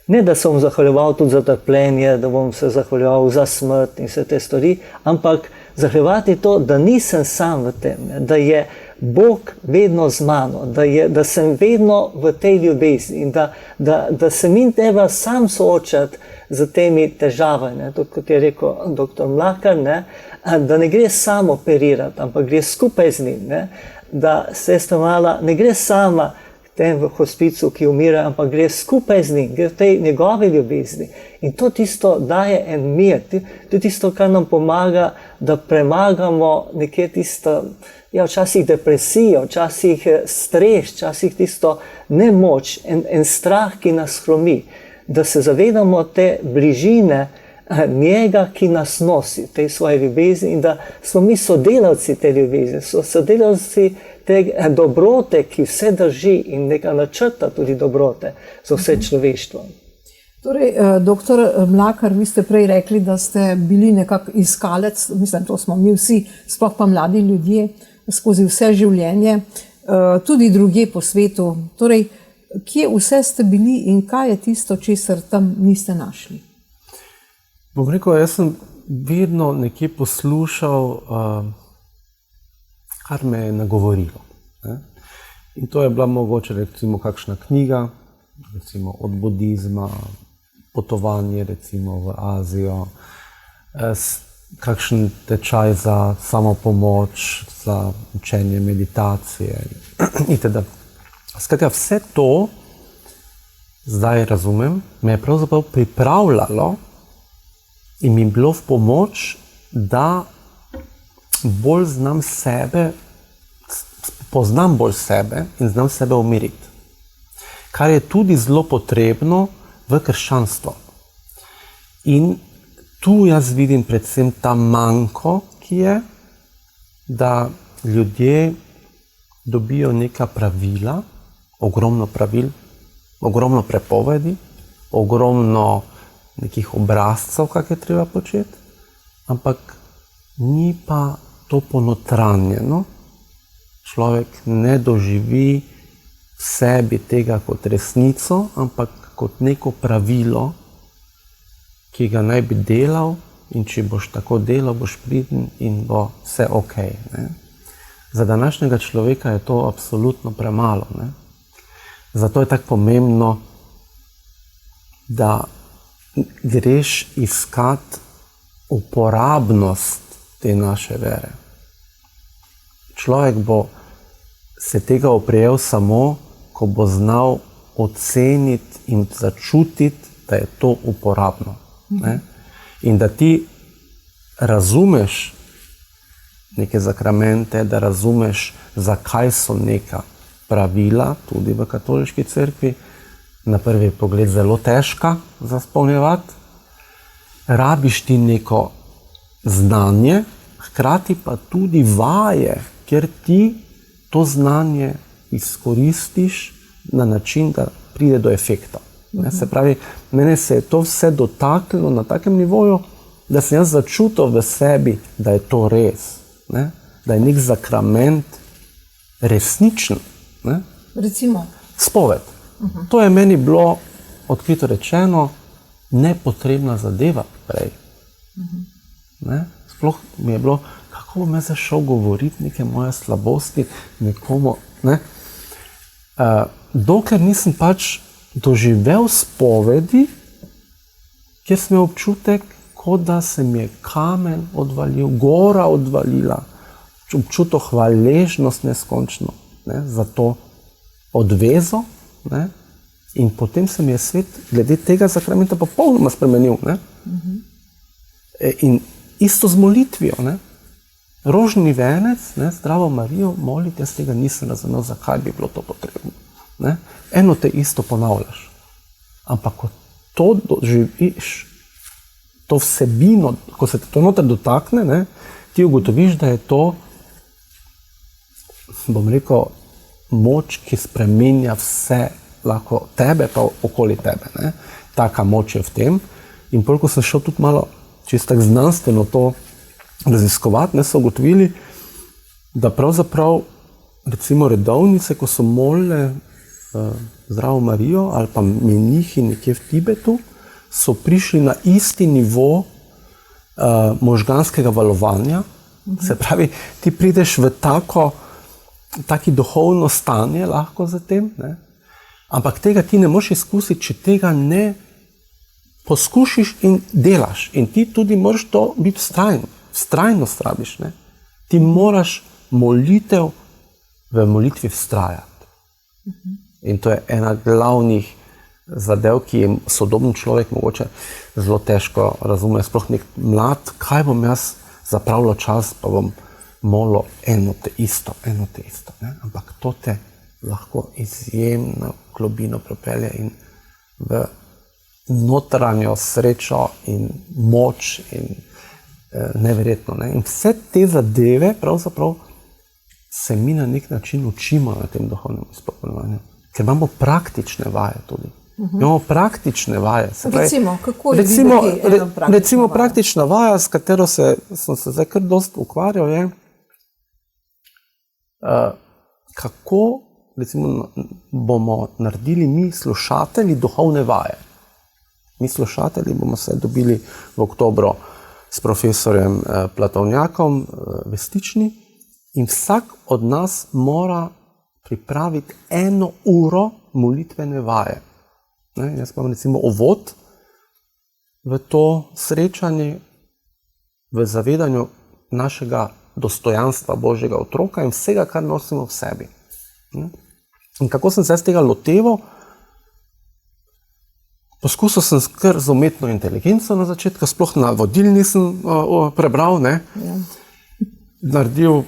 Speaker 2: ne da se bom zahvaljeval tudi za trpljenje, da bom se zahvaljeval za smrt in vse te stvari, ampak zahvaljevati to, da nisem sam v tem, ne, da je Bog vedno z mano, da sem vedno v tej ljubezni in da se mi treba sam soočati z temi težavami. Kot je rekel dr. Mlakar, ne, da ne gre sam operirati, ampak gre skupaj z njim. Ne, da sestra Mala ne gre sama tem v hospicu, ki umira, ampak gre skupaj z njim, gre v tej njegovi ljubezni. In to tisto daje en mir, to tisto, kar nam pomaga, da premagamo nekje tisto, ja, včasih depresijo, včasih stres, včasih tisto nemoč, en strah, ki nas hromi, da se zavedamo te bližine njega, ki nas nosi, tej svoje ljubezni, in da smo mi sodelavci te ljubezni, so sodelavci te dobrote, ki vse drži in neka načrta tudi dobrote za vse človeštvo.
Speaker 1: Torej, doktor Mlakar, vi ste prej rekli, da ste bili nekak iskalec, mislim, to smo mi vsi, sploh pa mladi ljudje, skozi vse življenje, tudi drugje po svetu. Torej, kje vse ste bili in kaj je tisto, česar tam niste našli?
Speaker 3: Bom rekel, jaz sem vedno nekje poslušal, kar me je nagovorilo. Ne? In to je bila mogoče recimo kakšna knjiga, recimo od budizma, potovanje recimo v Azijo, kakšen tečaj za samopomoč, za učenje meditacije itd. Skratka, vse to, zdaj razumem, me je pravzaprav pripravljalo in mi bilo v pomoč, da bolj znam sebe, poznam bolj sebe in znam sebe umiriti. Kar je tudi zelo potrebno v krščanstvu. In tu jaz vidim predvsem ta manko, ki je, da ljudje dobijo neka pravila, ogromno pravil, ogromno prepovedi, ogromno nekih obrazcev, kak je treba početi, ampak ni pa to ponotranjeno. Človek ne doživi v sebi tega kot resnico, ampak kot neko pravilo, ki ga naj bi delal, in če boš tako delal, boš priden in bo vse ok. Ne? Za današnjega človeka je to absolutno premalo. Ne? Zato je tako pomembno, da greš iskat uporabnost te naše vere. Človek bo se tega oprijel samo, ko bo znal oceniti in začutiti, da je to uporabno. Ne? In da ti razumeš neke zakramente, da razumeš, zakaj so neka pravila, tudi v katoliški cerkvi, na prvi pogled zelo težka za izpolnjevati. Rabiš ti neko znanje, hkrati pa tudi vaje, ker ti to znanje izkoristiš na način, da pride do efekta. Ne? Se pravi, mene se je to vse dotaknilo na takem nivoju, da sem jaz začutil v sebi, da je to res, ne? Da je nek zakrament resničen. Ne?
Speaker 1: Recimo,
Speaker 3: Spoved. To je meni bilo, odkrito rečeno, nepotrebna zadeva prej. Ne? Sploh mi je bilo, kako bom jaz šel govoriti neke moje slabosti nekomu. Ne? Dokler nisem pač doživel spovedi, kjer sem imel občutek, kot da se mi je kamen odvalil, gora odvalila, občutil hvaležnost neskončno, ne, za to odvezo, ne, in potem se mi je svet glede tega zakramenta popolnoma spremenil. Ne. In isto z molitvijo. Ne. Rožni venec, ne, Zdravo Marijo, moliti, jaz tega nisem razumel, zakaj bi bilo to potrebno. Ne. Eno te isto ponavljaš. Ampak ko to doživiš, to vsebino, ko se te to noter dotakne, ne, ti ugotoviš, da je to, bom rekel, moč, ki spreminja vse, lahko tebe pa okoli tebe. Ne. Taka moč je v tem. In ko sem šel tudi malo čisto znanstveno to raziskovati, ne, so ugotovili, da pravzaprav recimo redovnice, ko so molile Zdravo Marijo ali pa menihi nekje v Tibetu, so prišli na isti nivo možganskega valovanja. Se pravi, ti prideš v taki duhovno stanje lahko za tem, ne? Ampak tega ti ne moreš izkusiti, če tega ne poskušiš in delaš. In ti tudi moraš to biti vztrajnost rabiš. Ne? Ti moraš v molitvi vztrajati. In to je ena glavnih zadev, ki je sodoben človek mogoče zelo težko razume. Sploh nek mlad, kaj bom jaz zapravljal čas, pa bom molil eno te isto. Ne? Ampak to te lahko izjemno globino propelje in v notranjo srečo in moč in neverjetno. Ne? In vse te zadeve pravzaprav se mi na nek način učimo na tem duhovnem izpopolnjevanju, ker imamo praktične vaje tudi. Imamo praktične vaje.
Speaker 1: Recimo, kako je videti
Speaker 3: recimo praktična vaja, s katero sem se zdaj kar dosti ukvarjal, je kako recimo bomo naredili mi slušatelji duhovne vaje. Mi slušatelji bomo se dobili v oktobru s profesorjem Platovnjakom v Stični in vsak od nas mora pripraviti 1 uro molitvene vaje. Ne, jaz imam recimo uvod v to srečanje v zavedanju našega dostojanstva Božjega otroka in vsega, kar nosimo v sebi. Ne. In kako sem se z tega loteval? Poskusil sem kar z umetno inteligenco na začetku, sploh navodil nisem prebral, ne. Ja. Naredil,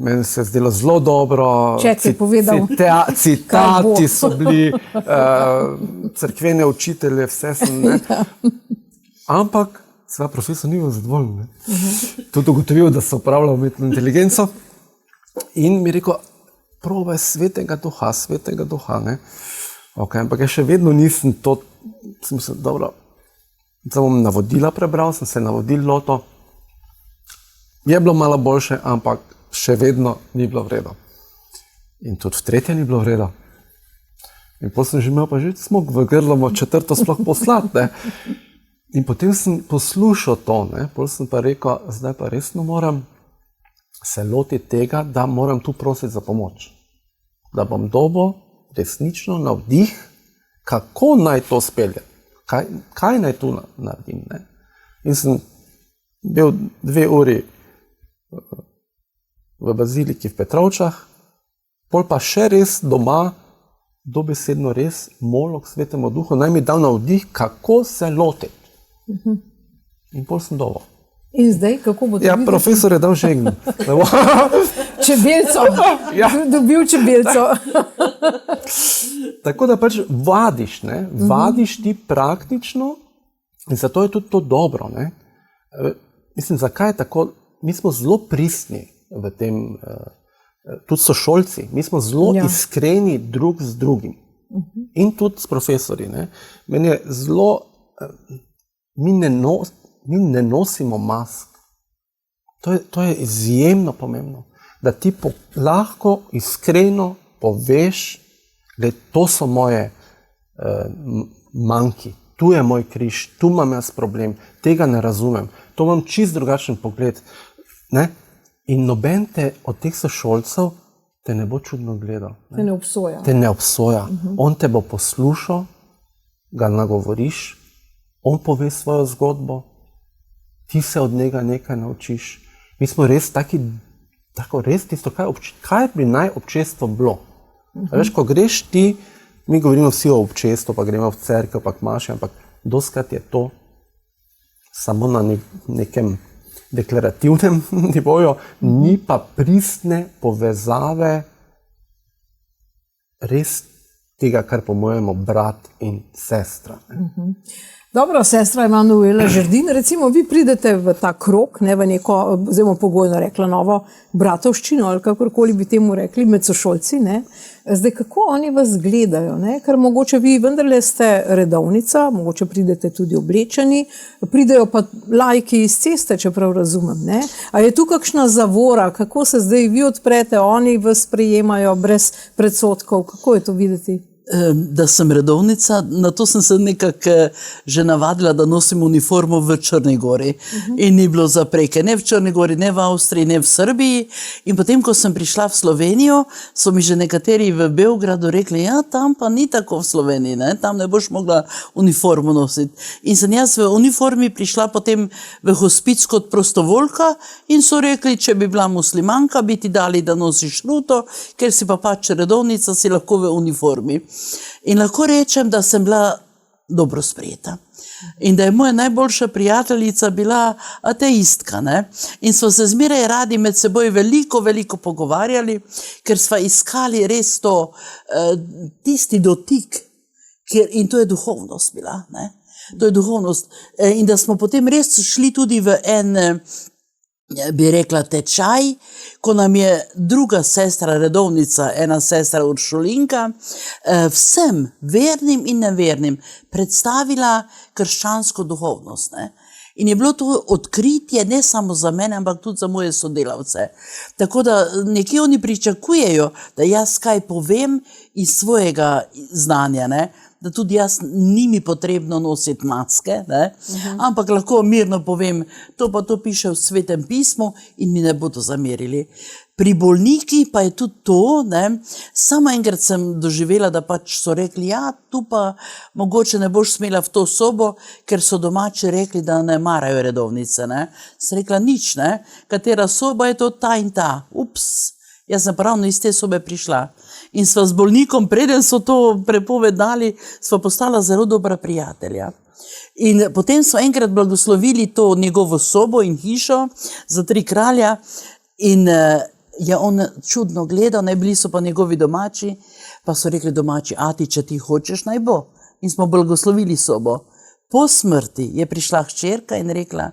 Speaker 3: meni se je zdelo zelo dobro.
Speaker 1: Čet je povedal.
Speaker 3: Citati so bili, cerkvene učitelje, vse sem, ne. Ampak, seveda profesor ni bil zadovoljen, ne. Tudi ugotovil, da se upravlja umetno inteligenco in mi rekel, probaj svetega duha, ne. Ok, ampak jaz še vedno nisem to, sem se, dobro, zdaj bom navodila prebral, sem se navodil loto. Je bilo malo boljše, ampak še vedno ni bilo v redu. In tudi v 3. ni bilo v redu. In potem sem že imel pa že smog v grlu, 4. sploh poslati, ne. In potem sem poslušal to, ne. Potem sem pa rekel, zdaj pa resno moram se lotiti tega, da moram tu prositi za pomoč. Da bom dobil resnično navdih, kako naj to speljem, kaj naj tu naredim. Ne? In sem bil 2 uri v baziliki v Petrovčah, pol pa še res doma, dobesedno res molil k Svetemu Duhu, naj mi dal navdih, kako se lotiti. In pol sem dovolj.
Speaker 1: In zdaj, kako bo to videti?
Speaker 3: Profesor je dal žegno.
Speaker 1: Čebelco. Dobil čebelco.
Speaker 3: Tako da pač vadiš, ne? Vadiš ti praktično in zato je tudi to dobro. Ne? Mislim, zakaj je tako? Mi smo zelo pristni v tem, tudi sošolci, mi smo zelo iskreni drug z drugim. In tudi s profesorji. Ne. Meni je zelo, mi ne nosimo mask. To je izjemno pomembno, da ti lahko iskreno poveš, da to so moje manjki, tu je moj križ, tu imam jaz problem, tega ne razumem, to imam čist drugačen pogled. Ne? In noben te od teh sošolcev te ne bo čudno gledal.
Speaker 1: Te ne obsoja.
Speaker 3: Te ne obsoja. On te bo poslušal, ga nagovoriš, on pove svojo zgodbo, ti se od njega nekaj naučiš. Mi smo res tako res tisto, kaj bi naj občestvo bilo. Veš, ko greš ti, mi govorimo vsi o občestvu, pa gremo v cerkev, pa k maši, ampak doskrat je to samo na nekem deklarativnem nivoju, ni pa pristne povezave res tega, kar pomojemo brat in sestra.
Speaker 1: Dobro, sestra Emanuela Žerdin, recimo vi pridete v ta krog, ne v neko, zdaj pogojno rekla, novo bratovščino, ali kakorkoli bi temu rekli, med sošolci, ne? Zdaj, kako oni vas gledajo, ne? Ker mogoče vi vendarle ste redovnica, mogoče pridete tudi oblečeni, pridejo pa laiki iz ceste, čeprav razumem, ne? A je tu kakšna zavora, kako se zdaj vi odprete, oni vas sprejemajo brez predsodkov, kako je to videti?
Speaker 4: Da sem redovnica, na to sem se nekako že navadila, da nosim uniformo v Črni Gori. In ni bilo zapreke ne v Črni Gori, ne v Avstriji, ne v Srbiji. In potem, ko sem prišla v Slovenijo, so mi že nekateri v Beogradu rekli, ja, tam pa ni tako v Sloveniji, ne? Tam ne boš mogla uniformo nositi. In sem jaz v uniformi prišla potem v hospic kot prostovoljka in so rekli, če bi bila muslimanka, bi ti dali, da nosiš ruto, ker si pa pač redovnica, si lahko v uniformi. In lahko rečem, da sem bila dobro sprejeta. In da je moja najboljša prijateljica bila ateistka. Ne? In smo se zmeraj radi med seboj veliko pogovarjali, ker sva iskali res to, tisti dotik, in to je duhovnost bila. Ne? To je duhovnost. In da smo potem res šli tudi v en, bi rekla, tečaj, ko nam je druga sestra redovnica, ena sestra Uršulinka, vsem vernim in nevernim predstavila krščansko duhovnost. Ne? In je bilo to odkritje ne samo za mene, ampak tudi za moje sodelavce. Tako da nekje oni pričakujejo, da jaz kaj povem iz svojega znanja, ne? Da tudi jaz ni mi potrebno nositi maske, ne? Ampak lahko mirno povem, to pa to piše v Svetem pismu in mi ne bodo zamerili. Pri bolniki pa je tudi to, ne? Samo enkrat sem doživela, da pač so rekli, ja, tu pa mogoče ne boš smela v to sobo, ker so domači rekli, da ne marajo redovnice. Ne? Sem rekla, nič, ne? Katera soba je to, ta in ta. Ups, jaz sem pravno iz te sobe prišla. In sva z bolnikom, preden so to prepovedali, sva postala zelo dobra prijatelja. In potem smo enkrat blagoslovili to njegovo sobo in hišo za 3 kralja in je on čudno gledal, ne, bili so pa njegovi domači, pa so rekli domači, ati, če ti hočeš, naj bo. In smo blagoslovili sobo. Po smrti je prišla hčerka in rekla,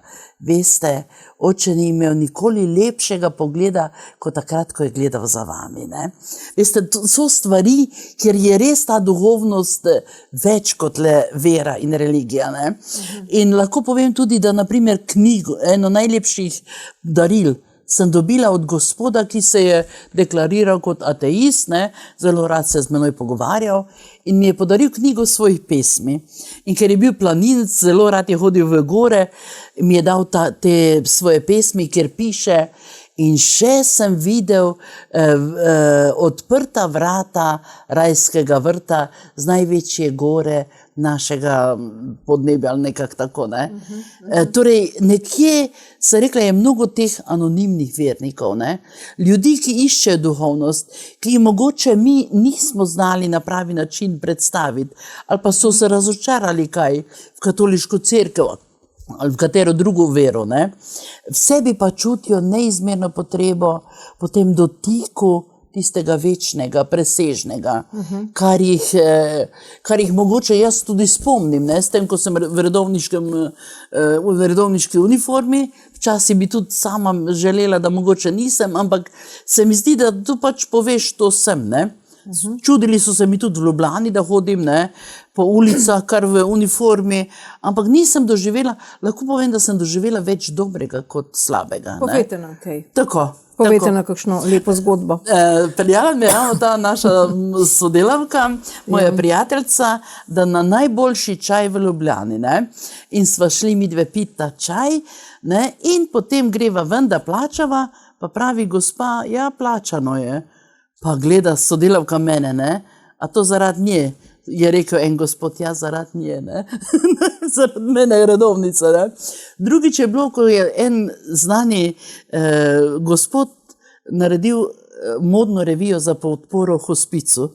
Speaker 4: veste, oče ni imel nikoli lepšega pogleda, kot takrat, ko je gledal za vami. Ne? Veste, to so stvari, kjer je res ta duhovnost več kot le vera in religija. Ne? In lahko povem tudi, da naprimer knjigo, eno najlepših daril, sem dobila od gospoda, ki se je deklariral kot ateist, ne? Zelo rad se z menoj pogovarjal in mi je podaril knjigo svojih pesmi. In ker je bil planinec, zelo rad je hodil v gore, mi je dal te svoje pesmi, kjer piše, in še sem videl odprta vrata rajskega vrta z največje gore našega podnebja ali nekako tako. Ne? Torej, nekje se rekla, je mnogo teh anonimnih vernikov, ne? Ljudi, ki iščejo duhovnost, ki jim mogoče mi nismo znali na pravi način predstaviti, ali pa so se razočarali kaj v katoliško cerkev ali v katero drugo vero. Ne? V sebi pa čutijo neizmerno potrebo po tem dotiku tistega večnega, presežnega, kar jih mogoče jaz tudi spomnim, ne? S tem, ko sem v redovniški uniformi, včasih bi tudi sama želela, da mogoče nisem, ampak se mi zdi, da tu pač poveš, to sem, ne? Čudili so se mi tudi v Ljubljani, da hodim, ne, po ulicah, kar v uniformi, ampak nisem doživela, lahko povem, da sem doživela več dobrega kot slabega. Ne.
Speaker 1: Povejte nam kaj.
Speaker 4: Tako.
Speaker 1: Povejte nam kakšno lepo zgodbo.
Speaker 4: Peljala me je ravno ta naša sodelavka, moja prijateljica, da na najboljši čaj v Ljubljani, ne, in sva šli mi dve piti ta čaj, ne, in potem greva ven, da plačava, pa pravi gospa, ja, plačano je. Pa gleda sodelavka mene, ne, a to zaradi nje. Je rekel en gospod, ja, zaradi nje, ne. Zaradi mene je redovnica, ne. Drugič je bilo, ko je en znani gospod naredil modno revijo za podporo hospicu.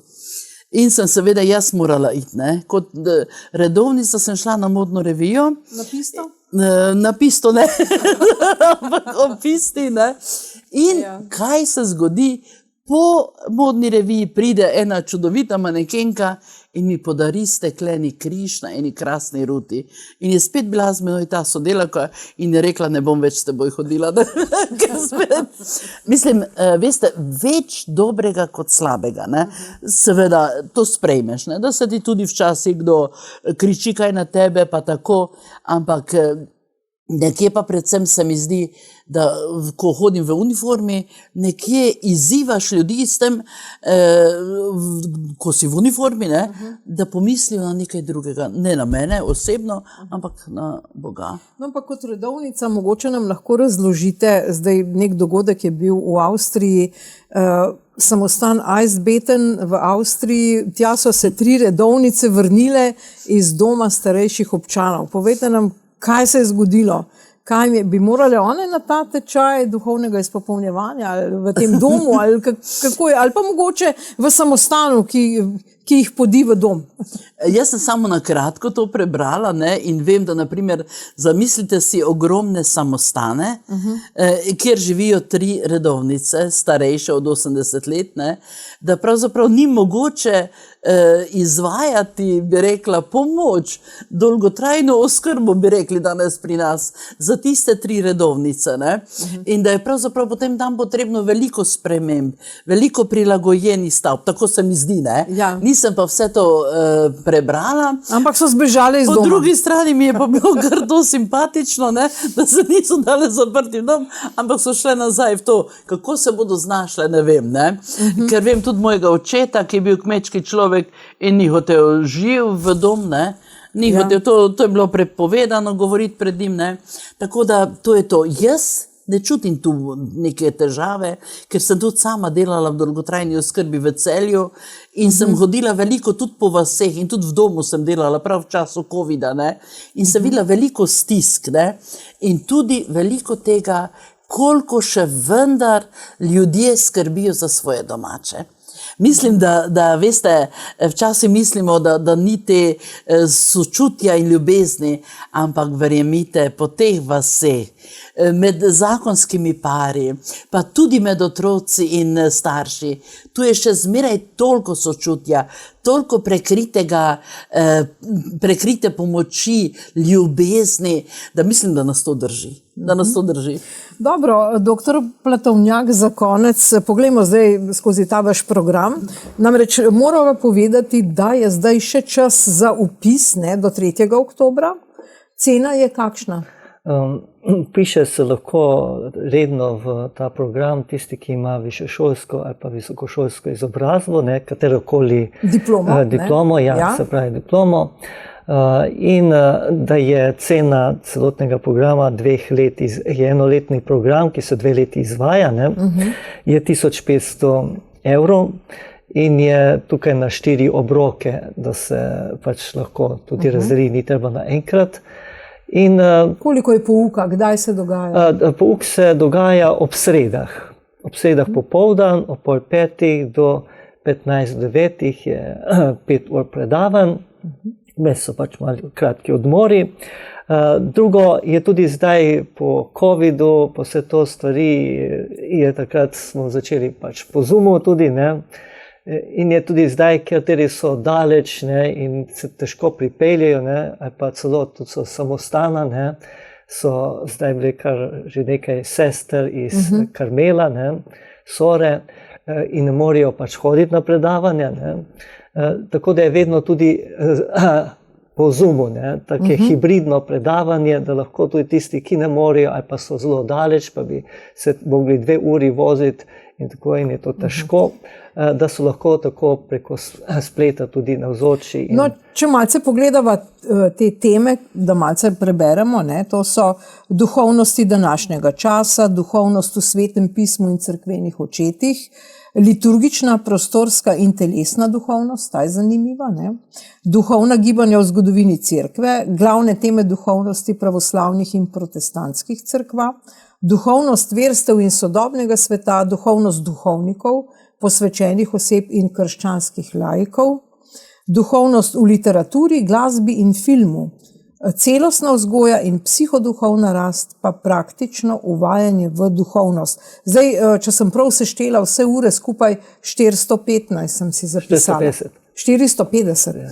Speaker 4: In sem seveda jaz morala iti, ne. Kot redovnica sem šla na modno revijo.
Speaker 1: Na pisto?
Speaker 4: Na pisto ne, ampak o pisti, ne. In kaj se zgodi? Po modni reviji pride ena čudovita manekenka in mi podari stekleni križ na eni krasni ruti. In je spet bila z menoj ta sodelavka in je rekla, ne bom več s teboj hodila. Mislim, veste, več dobrega kot slabega, ne? Seveda, to sprejmeš, ne? Da se ti tudi včasih kdo kriči kaj na tebe, pa tako, ampak nekje pa predvsem se mi zdi, da ko hodim v uniformi, nekje izzivaš ljudi s tem, ko si v uniformi, ne, da pomislijo na nekaj drugega. Ne na mene osebno, ampak na Boga.
Speaker 1: No, ampak kot redovnica, mogoče nam lahko razložite, zdaj nek dogodek je bil v Avstriji, samostan Eisbeten v Avstriji, tja so se 3 redovnice vrnile iz doma starejših občanov. Povejte nam, kaj se je zgodilo? Kaj bi morali one na ta tečaj duhovnega izpopolnjevanja ali v tem domu ali kako je, ali pa mogoče v samostanu, ki jih podi v dom?
Speaker 4: Jaz sem samo na kratko to prebrala, ne, in vem, da naprimer zamislite si ogromne samostane, kjer živijo 3 redovnice, starejše od 80 let, ne, da pravzaprav ni mogoče izvajati, bi rekla, pomoč, dolgotrajno oskrbo, bi rekli danes pri nas, za tiste 3 redovnice, ne? In da je pravzaprav potem tam potrebno veliko sprememb, veliko prilagojenih stavb, tako se mi zdi, ne?
Speaker 1: Ja.
Speaker 4: Nisem pa vse to prebrala.
Speaker 1: Ampak so zbežali iz doma.
Speaker 4: Po drugi strani mi je pa bilo kar to simpatično, ne? Da se niso dale zaprti v dom, ampak so šle nazaj v to, kako se bodo znašle, ne vem, ne? Ker vem tudi mojega očeta, ki je bil kmečki človek, in ni hotel živ v dom, ne? Ni hotel, to je bilo prepovedano govoriti pred njim, ne? Tako da to je to. Jaz ne čutim tu neke težave, ker sem tudi sama delala v dolgotrajni oskrbi v Celju in sem hodila veliko tudi po vaseh in tudi v domu sem delala prav v času covida, ne? In sem videla veliko stisk, ne? In tudi veliko tega, koliko še vendar ljudje skrbijo za svoje domače. Mislim, da veste, včasih mislimo, da ni te sočutja in ljubezni, ampak verjemite, po teh vaseh, med zakonskimi pari, pa tudi med otroci in starši, tu je še zmeraj toliko sočutja, toliko prekrite pomoči, ljubezni, da mislim, da nas to drži.
Speaker 1: Dobro, doktor Platovnjak, za konec, poglejmo zdaj skozi ta vaš program. Namreč moramo povedati, da je zdaj še čas za vpis, ne, do 3. oktobra. Cena je kakšna?
Speaker 2: Piše se lahko redno v ta program tisti, ki ima višješolsko ali pa visokošolsko izobrazbo, ne, katerokoli diplomo, se pravi diplomo. In da je cena celotnega programa 2 let, je enoletni program, ki se 2 leti izvaja, ne, je 1500 evrov in je tukaj na 4 obroke, da se pač lahko tudi razdeli, ni treba naenkrat. In,
Speaker 1: koliko je pouka, kdaj se dogaja?
Speaker 2: Pouk se dogaja ob sredah popoldan, ob 4:30 do 15:09 je 5 ur predavanj. Mes so pač malo kratki odmori. Drugo je tudi zdaj po covidu, po vse to stvari, je takrat smo začeli pač po Zoomu tudi, ne. In je tudi zdaj, kateri so daleč, ne, in se težko pripeljejo, ne, ali pa celo tudi so samostana, ne, so zdaj bili kar že nekaj sester iz Karmela, ne, Sore. in ne morejo pač hoditi na predavanja. Ne. Tako da je vedno tudi po Zoomu, tako hibridno predavanje, da lahko tudi tisti, ki ne morejo ali pa so zelo daleč, pa bi se mogli 2 uri voziti in tako in je to težko, da so lahko tako preko spleta tudi navzoči.
Speaker 1: No, če malce pogledava te teme, da malce preberemo, to so duhovnosti današnjega časa, duhovnost v Svetem pismu in cerkvenih očetih, liturgična, prostorska in telesna duhovnost, ta je zanimiva, duhovna gibanja v zgodovini cerkve, glavne teme duhovnosti pravoslavnih in protestantskih cerkva, duhovnost verstev in sodobnega sveta, duhovnost duhovnikov, posvečenih oseb in krščanskih laikov, duhovnost v literaturi, glasbi in filmu, celostna vzgoja in psihoduhovna rast, pa praktično uvajanje v duhovnost. Zdaj, če sem prav seštela vse ure skupaj, 415 sem si zapisala. 450.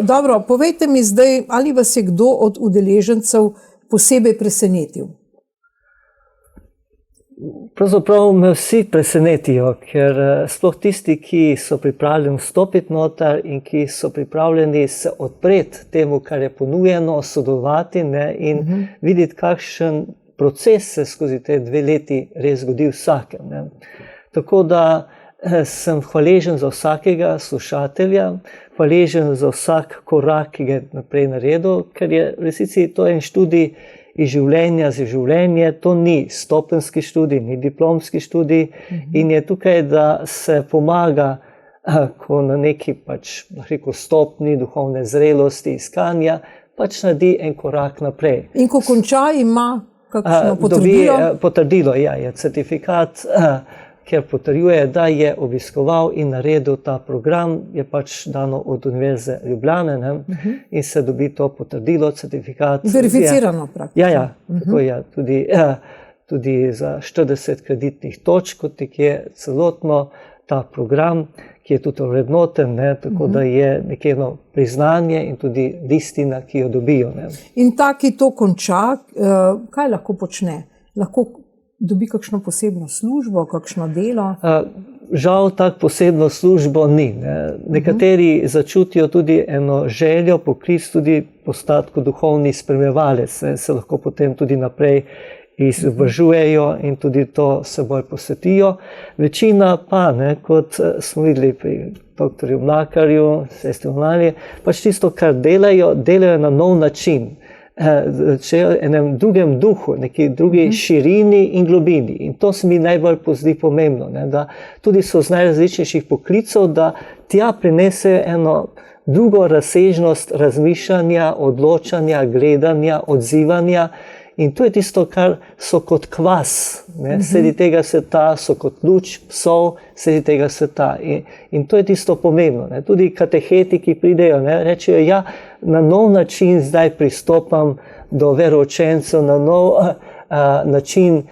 Speaker 1: Dobro, povejte mi zdaj, ali vas je kdo od udeležencev posebej presenetil?
Speaker 2: Pravzaprav me vsi presenetijo, ker sploh tisti, ki so pripravljeni vstopiti noter in ki so pripravljeni se odpreti temu, kar je ponujeno, sodelovati in videti, kakšen proces se skozi te 2 leti res zgodi vsakem. Tako da sem hvaležen za vsakega slušatelja, hvaležen za vsak korak, ki ga je naprej naredil, ker je v resnici to en študij iz življenja za življenje, to ni stopenski študij, ni diplomski študij in je tukaj, da se pomaga, ko na neki stopni duhovne zrelosti, iskanja, naredi en korak naprej.
Speaker 1: In ko konča, ima kakšno potrdilo?
Speaker 2: Dobi potrdilo, je certifikat, ker potrjuje, da je obiskoval in naredil ta program, je dano od Univerze Ljubljane in se dobi to potrdilo, certifikat.
Speaker 1: Verificirano praktično.
Speaker 2: Ja, tako je. Tudi za 40 kreditnih točk, kot je celotno ta program, ki je tudi ovrednoten, tako da je nekeno priznanje in tudi listina, ki jo dobijo.
Speaker 1: In ta, ki to konča, kaj lahko počne? Lahko dobi kakšno posebno službo, kakšno delo?
Speaker 2: Žal tak posebno službo ni. Nekateri začutijo tudi eno željo, poklic tudi postati kot duhovni spremljevalec. Se lahko potem tudi naprej izobražujejo in tudi to se bolj posvetijo. Večina pa, kot smo videli pri doktorju Mlakarju, sestri Mlani, tisto, kar delajo na nov način. Če je v enem drugem duhu, neki drugi širini in globini. In to se mi najbolj pozdi pomembno, da tudi so z najrazličnejših poklicov, da tja prinesejo eno drugo razsežnost razmišljanja, odločanja, gledanja, odzivanja. In to je tisto, kar so kot kvas, sredi tega sveta, so kot luč psov sredi tega sveta. In to je tisto pomembno. Tudi kateheti, ki pridejo, rečejo, ja, na nov način zdaj pristopam do veroučencev, na nov način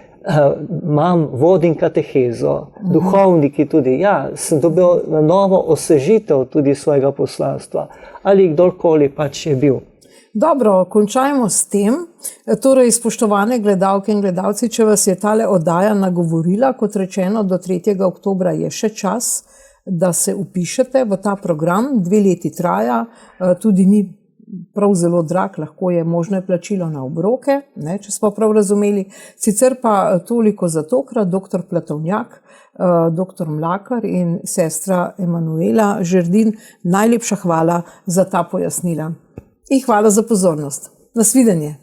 Speaker 2: vodim katehezo, duhovniki tudi, sem dobil na novo osvežitev tudi svojega poslanstva, ali kdorkoli je bil.
Speaker 1: Dobro, končajmo s tem. Torej, spoštovane gledalke in gledalci, če vas je tale oddaja nagovorila, kot rečeno, do 3. oktobra je še čas, da se vpišete v ta program. 2 leti traja, tudi ni prav zelo drag, lahko je možno plačilo na obroke, če smo prav razumeli. Sicer pa toliko za tokrat, dr. Platovnjak, dr. Mlakar in sestra Emanuela Žerdin, najlepša hvala za ta pojasnila. In hvala za pozornost. Nasvidenje.